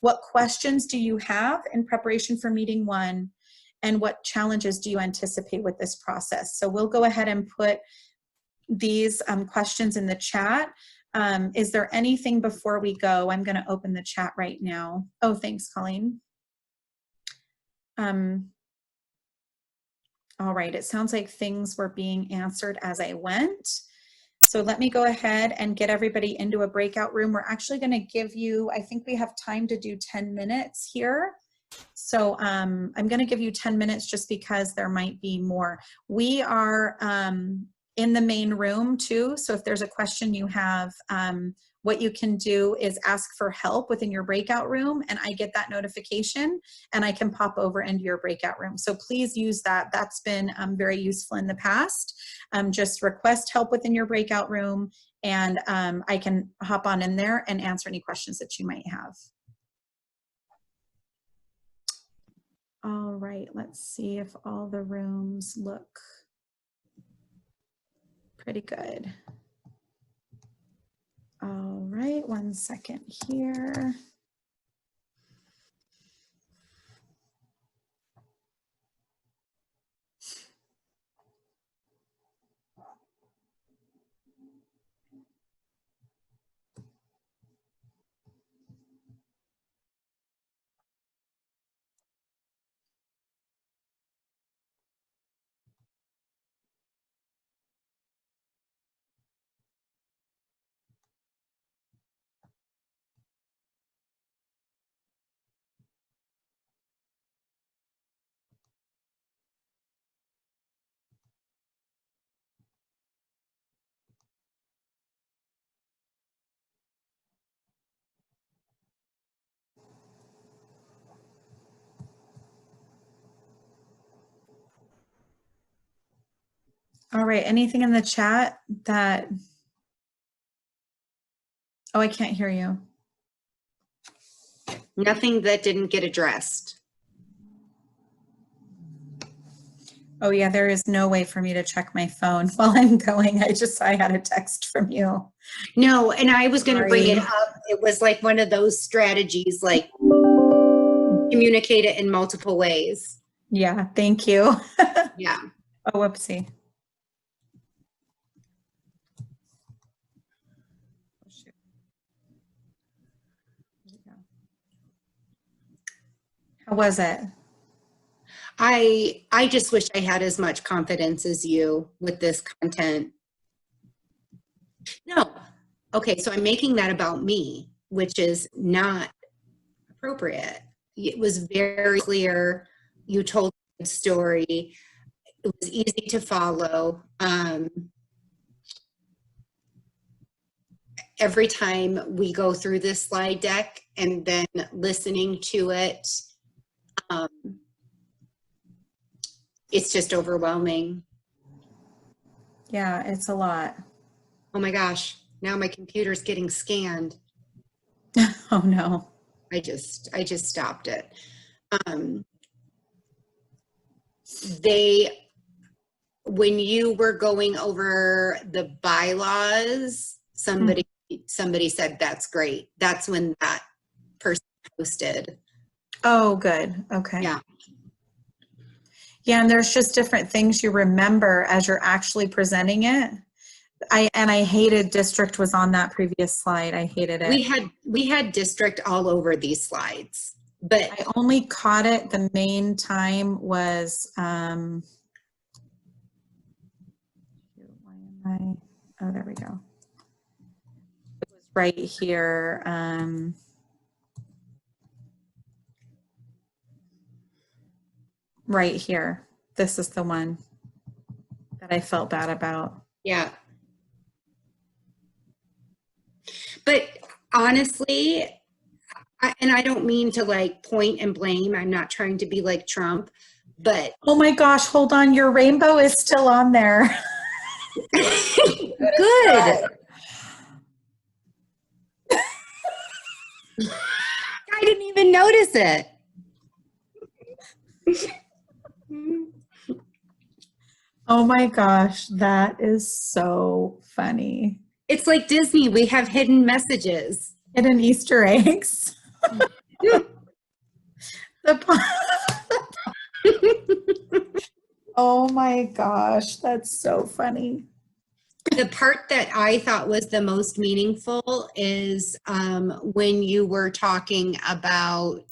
What questions do you have in preparation for meeting one? and what challenges do you anticipate with this process? So we'll go ahead and put these questions in the chat. Is there anything before we go? I'm going to open the chat right now. Oh, thanks, Colleen. All right, it sounds like things were being answered as I went. So let me go ahead and get everybody into a breakout room. We're actually going to give you, I think we have time to do 10 minutes here. So I'm going to give you 10 minutes just because there might be more. We are in the main room too. So if there's a question you have, what you can do is ask for help within your breakout room, and I get that notification and I can pop over into your breakout room. So please use that. That's been very useful in the past. Just request help within your breakout room, and I can hop on in there and answer any questions that you might have. All right, let's see if all the rooms look pretty good. All right, 1 second here. All right, anything in the chat that, oh, I can't hear you. Nothing that didn't get addressed. Oh yeah, there is no way for me to check my phone while I'm going. I had a text from you. No, and I was going to bring it Sorry. up. It was like one of those strategies, like communicate it in multiple ways. Yeah, thank you. Yeah. Oh, whoopsie. How was it? I just wish I had as much confidence as you with this content. No. Okay, so I'm making that about me, which is not appropriate. It was very clear. You told a good story. It was easy to follow. Every time we go through this slide deck and then listening to it, it's just overwhelming. Yeah, it's a lot. Oh my gosh, now my computer's getting scanned. Oh no. I just stopped it. When you were going over the bylaws, somebody said, that's great. That's when that person posted. Oh, good. Okay. Yeah. Yeah, and there's just different things you remember as you're actually presenting it. I hated district was on that previous slide. I hated it. We had district all over these slides, but I only caught it the main time was oh, there we go. It was right here. Right here. This is the one that I felt bad about. yeah. But honestly, and I don't mean to like point and blame. I'm not trying to be like Trump, but. Oh my gosh, hold on. Your rainbow is still on there. Good. I didn't even notice it. Oh my gosh, that is so funny. It's like Disney. We have hidden messages. Hidden Easter eggs. Oh my gosh, that's so funny. The part that I thought was the most meaningful is when you were talking about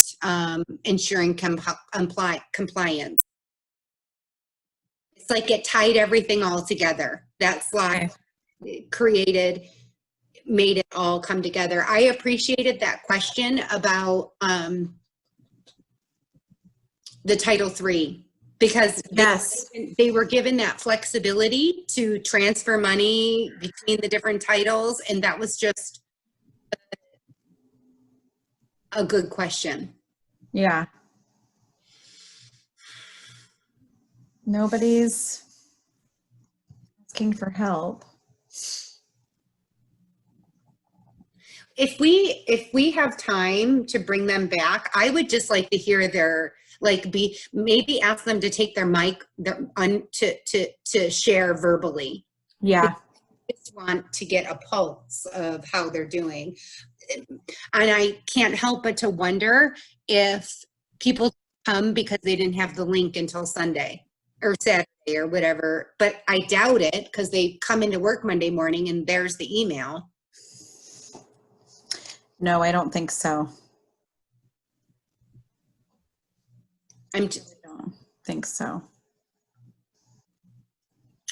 ensuring compliance. It's like it tied everything all together. That slide made it all come together. I appreciated that question about the Title III, because Yes. they were given that flexibility to transfer money between the different titles, and that was just a good question. Yeah. Nobody's asking for help. If we have time to bring them back, I would just like to hear their, maybe ask them to take their mic to share verbally. Yeah. I just want to get a pulse of how they're doing. And I can't help but to wonder if people come because they didn't have the link until Sunday or Saturday or whatever, but I doubt it, because they come into work Monday morning and there's the email. No, I don't think so. I don't think so.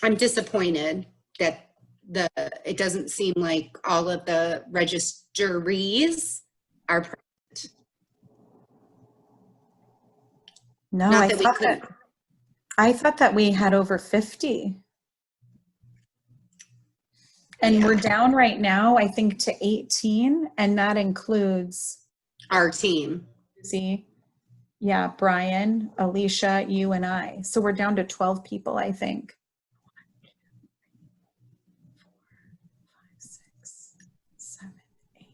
I'm disappointed that it doesn't seem like all of the registries are present. No, Not that we couldn't. I thought that we had over 50. And Yeah. we're down right now, I think, to 18, and that includes Our team. Susie, yeah, Brian, Alicia, you, and I. So we're down to 12 people, I think. 5, 6, 7, 8,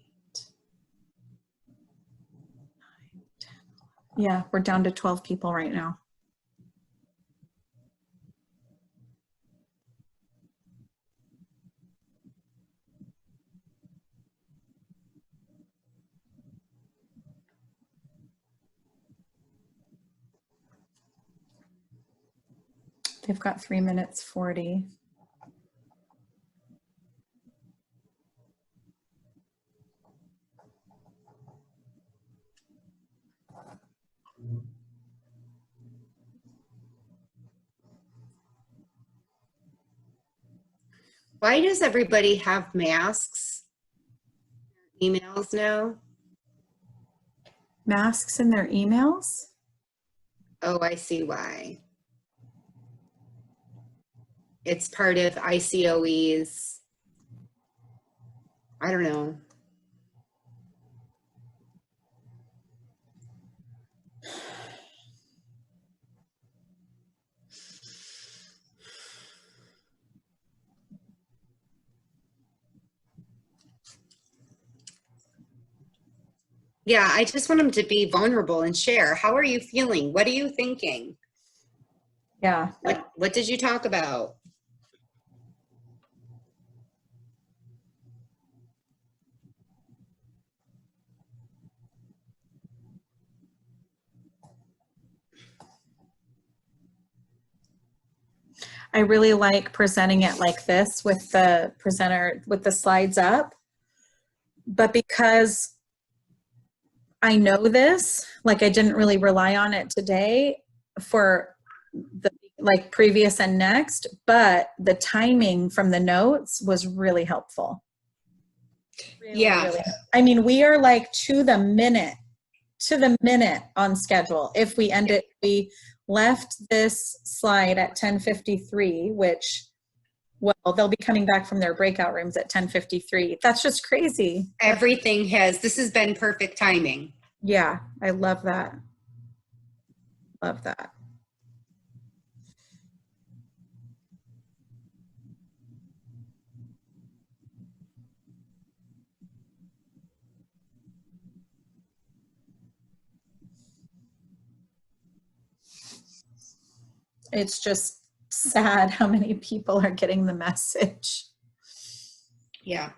9, 10, 11. Yeah, we're down to 12 people right now. They've got 3 minutes 40. Why does everybody have masks? Emails now? Masks in their emails? Oh, I see why. It's part of ICOE's, I don't know. Yeah, I just want them to be vulnerable and share. How are you feeling? What are you thinking? Yeah. What did you talk about? I really like presenting it like this with the presenter, with the slides up. But because I know this, like I didn't really rely on it today for the like previous and next, but the timing from the notes was really helpful. Yeah. Really. I mean, we are like to the minute on schedule. If we we left this slide at 10:53, which, well, they'll be coming back from their breakout rooms at 10:53. That's just crazy. Everything this has been perfect timing. Yeah, I love that. Love that. It's just sad how many people are getting the message. Yeah.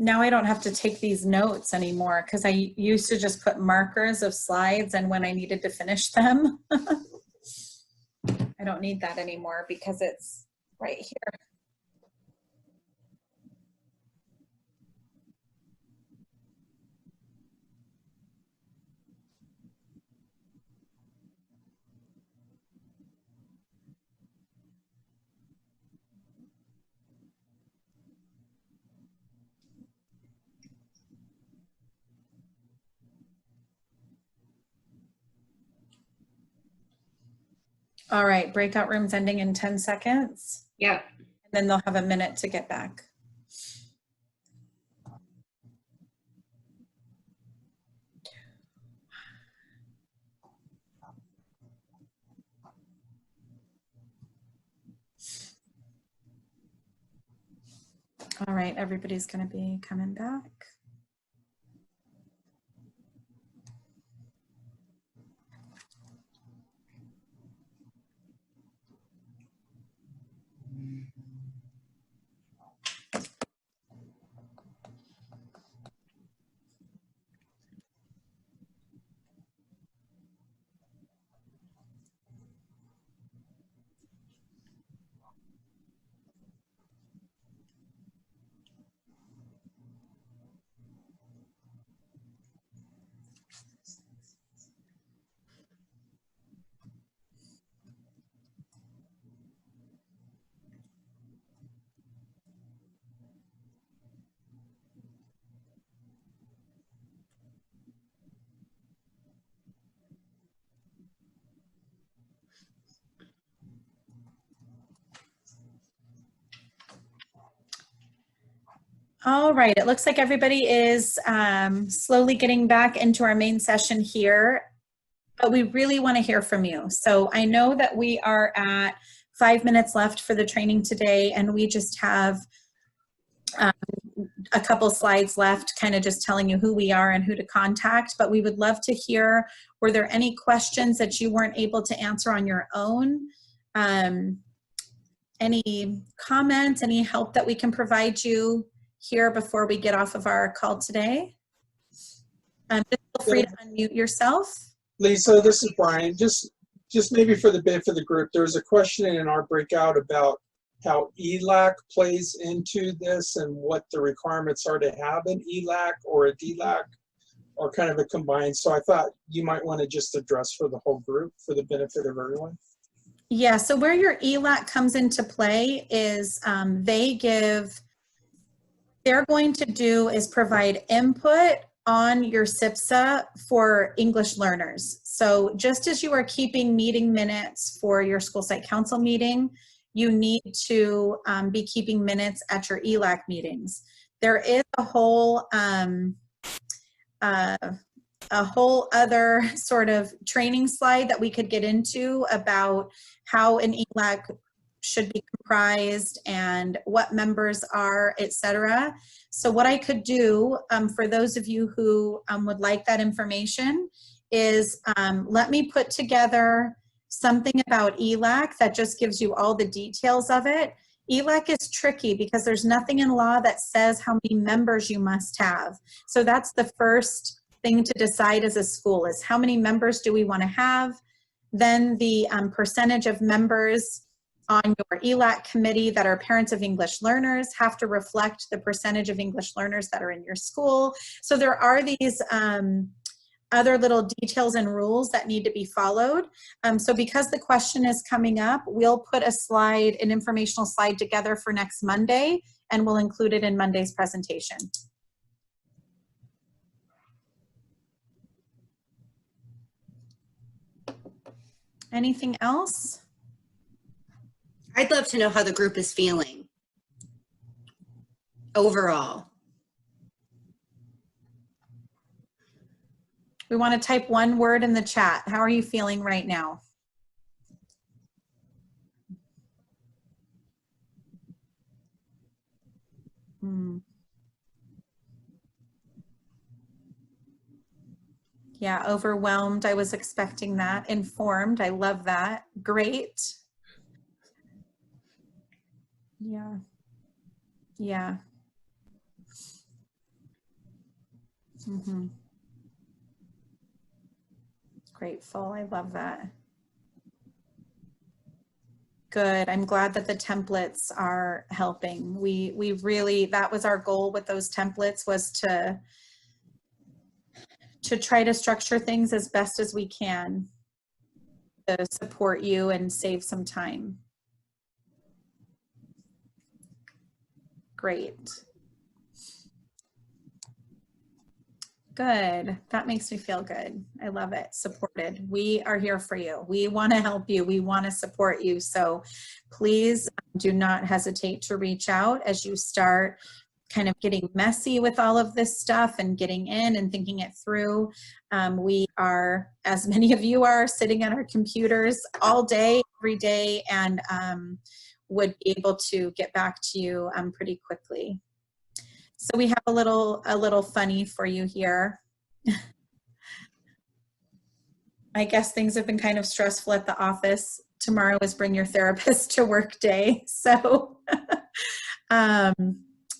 Now I don't have to take these notes anymore because I used to just put markers of slides and when I needed to finish them. I don't need that anymore because it's right here. All right, breakout rooms ending in 10 seconds. Yep. And then they'll have a minute to get back. All right, everybody's going to be coming back. All right, it looks like everybody is slowly getting back into our main session here, but we really want to hear from you. So I know that we are at 5 minutes left for the training today, and we just have a couple slides left, kind of just telling you who we are and who to contact, but we would love to hear, were there any questions that you weren't able to answer on your own? Any comments, any help that we can provide you here before we get off of our call today? Just feel free to unmute yourself. Lisa, this is Brian. Just maybe for the benefit of the group, there was a question in our breakout about how ELAC plays into this and what the requirements are to have an ELAC or a DLAC or kind of a combined. So I thought you might want to just address for the whole group for the benefit of everyone. Yeah, so where your ELAC comes into play is they're going to do is provide input on your SIPSA for English learners. So just as you are keeping meeting minutes for your school site council meeting, you need to be keeping minutes at your ELAC meetings. There is a whole other sort of training slide that we could get into about how an ELAC should be comprised and what members are, etc. So what I could do for those of you who would like that information is let me put together something about ELAC that just gives you all the details of it. ELAC is tricky because there's nothing in law that says how many members you must have. So that's the first thing to decide as a school is how many members do we want to have? Then the percentage of members on your ELAC committee that are parents of English learners have to reflect the percentage of English learners that are in your school. So there are these other little details and rules that need to be followed. So because the question is coming up, we'll put a slide, an informational slide together for next Monday, and we'll include it in Monday's presentation. Anything else? I'd love to know how the group is feeling overall. We want to type one word in the chat. How are you feeling right now? Yeah, overwhelmed. I was expecting that. Informed. I love that. Great. Yeah. Yeah. Mhm. Grateful. I love that. Good. I'm glad that the templates are helping. We really, that was our goal with those templates, was to try to structure things as best as we can to support you and save some time. Great. Good. That makes me feel good. I love it. Supported. We are here for you. We want to help you. We want to support you. So please do not hesitate to reach out as you start kind of getting messy with all of this stuff and getting in and thinking it through. We are, as many of you are, sitting at our computers all day, every day, and would be able to get back to you pretty quickly. So we have a little funny for you here. I guess things have been kind of stressful at the office. Tomorrow is bring your therapist to work day. So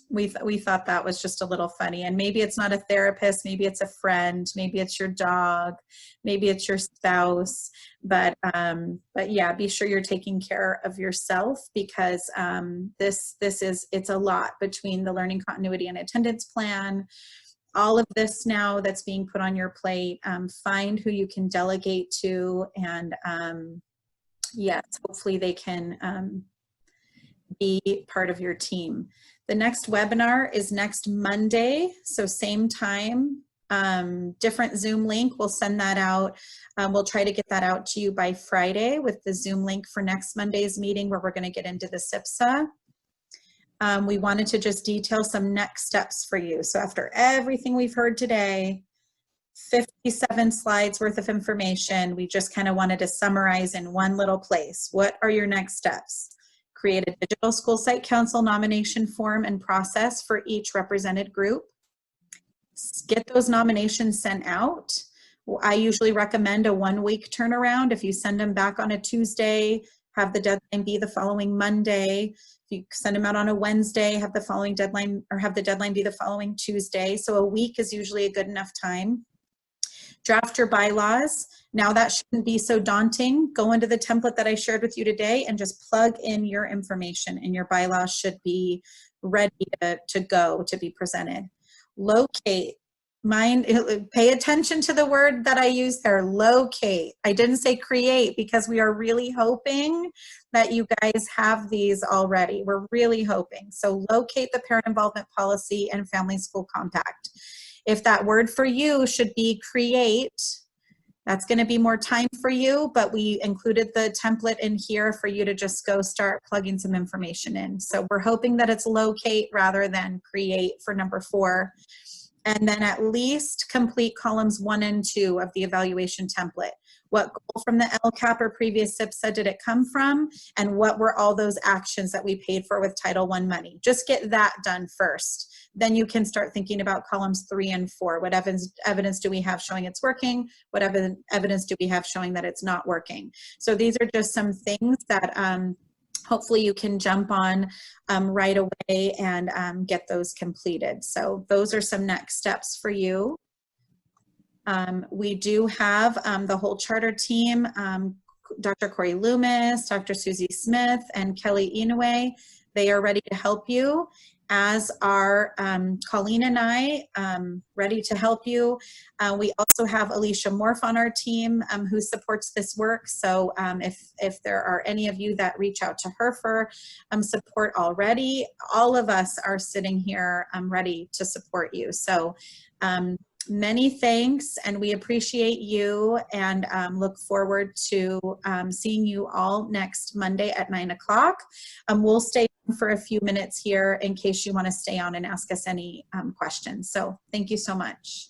we thought that was just a little funny. And maybe it's not a therapist, maybe it's a friend, maybe it's your dog, maybe it's your spouse. But yeah, be sure you're taking care of yourself, because it's a lot between the learning continuity and attendance plan, all of this now that's being put on your plate. Find who you can delegate to, and yes, hopefully they can be part of your team. The next webinar is next Monday, so same time, different Zoom link. We'll send that out. We'll try to get that out to you by Friday with the Zoom link for next Monday's meeting, where we're going to get into the SIPSA. We wanted to just detail some next steps for you. So after everything we've heard today, 57 slides worth of information, we just kind of wanted to summarize in one little place. What are your next steps? Create a digital school site council nomination form and process for each represented group. Get those nominations sent out. I usually recommend a 1-week turnaround. If you send them back on a Tuesday, have the deadline be the following Monday. If you send them out on a Wednesday, have the following deadline, or have the deadline be the following Tuesday. So a week is usually a good enough time. Draft your bylaws. Now that shouldn't be so daunting. Go into the template that I shared with you today and just plug in your information, and your bylaws should be ready to go, to be presented. Locate. Pay attention to the word that I used there, locate. I didn't say create, because we are really hoping that you guys have these already. We're really hoping. So locate the parent involvement policy and family school compact. If that word for you should be create, that's going to be more time for you, but we included the template in here for you to just go start plugging some information in. So we're hoping that it's locate rather than create for number 4. And then at least complete columns 1 and 2 of the evaluation template. What goal from the LCAP or previous SIPSA did it come from? And what were all those actions that we paid for with Title I money? Just get that done first. Then you can start thinking about columns 3 and 4. What evidence do we have showing it's working? What evidence do we have showing that it's not working? So these are just some things that hopefully you can jump on right away and get those completed. So those are some next steps for you. We do have the whole charter team, Dr. Corey Loomis, Dr. Susie Smith, and Kelly Inoue. They are ready to help you, as are Colleen and I, ready to help you. We also have Alicia Morph on our team who supports this work. So if there are any of you that reach out to her for support already, all of us are sitting here ready to support you. So many thanks, and we appreciate you, and look forward to seeing you all next Monday at 9 o'clock. We'll stay on for a few minutes here in case you want to stay on and ask us any questions. So thank you so much.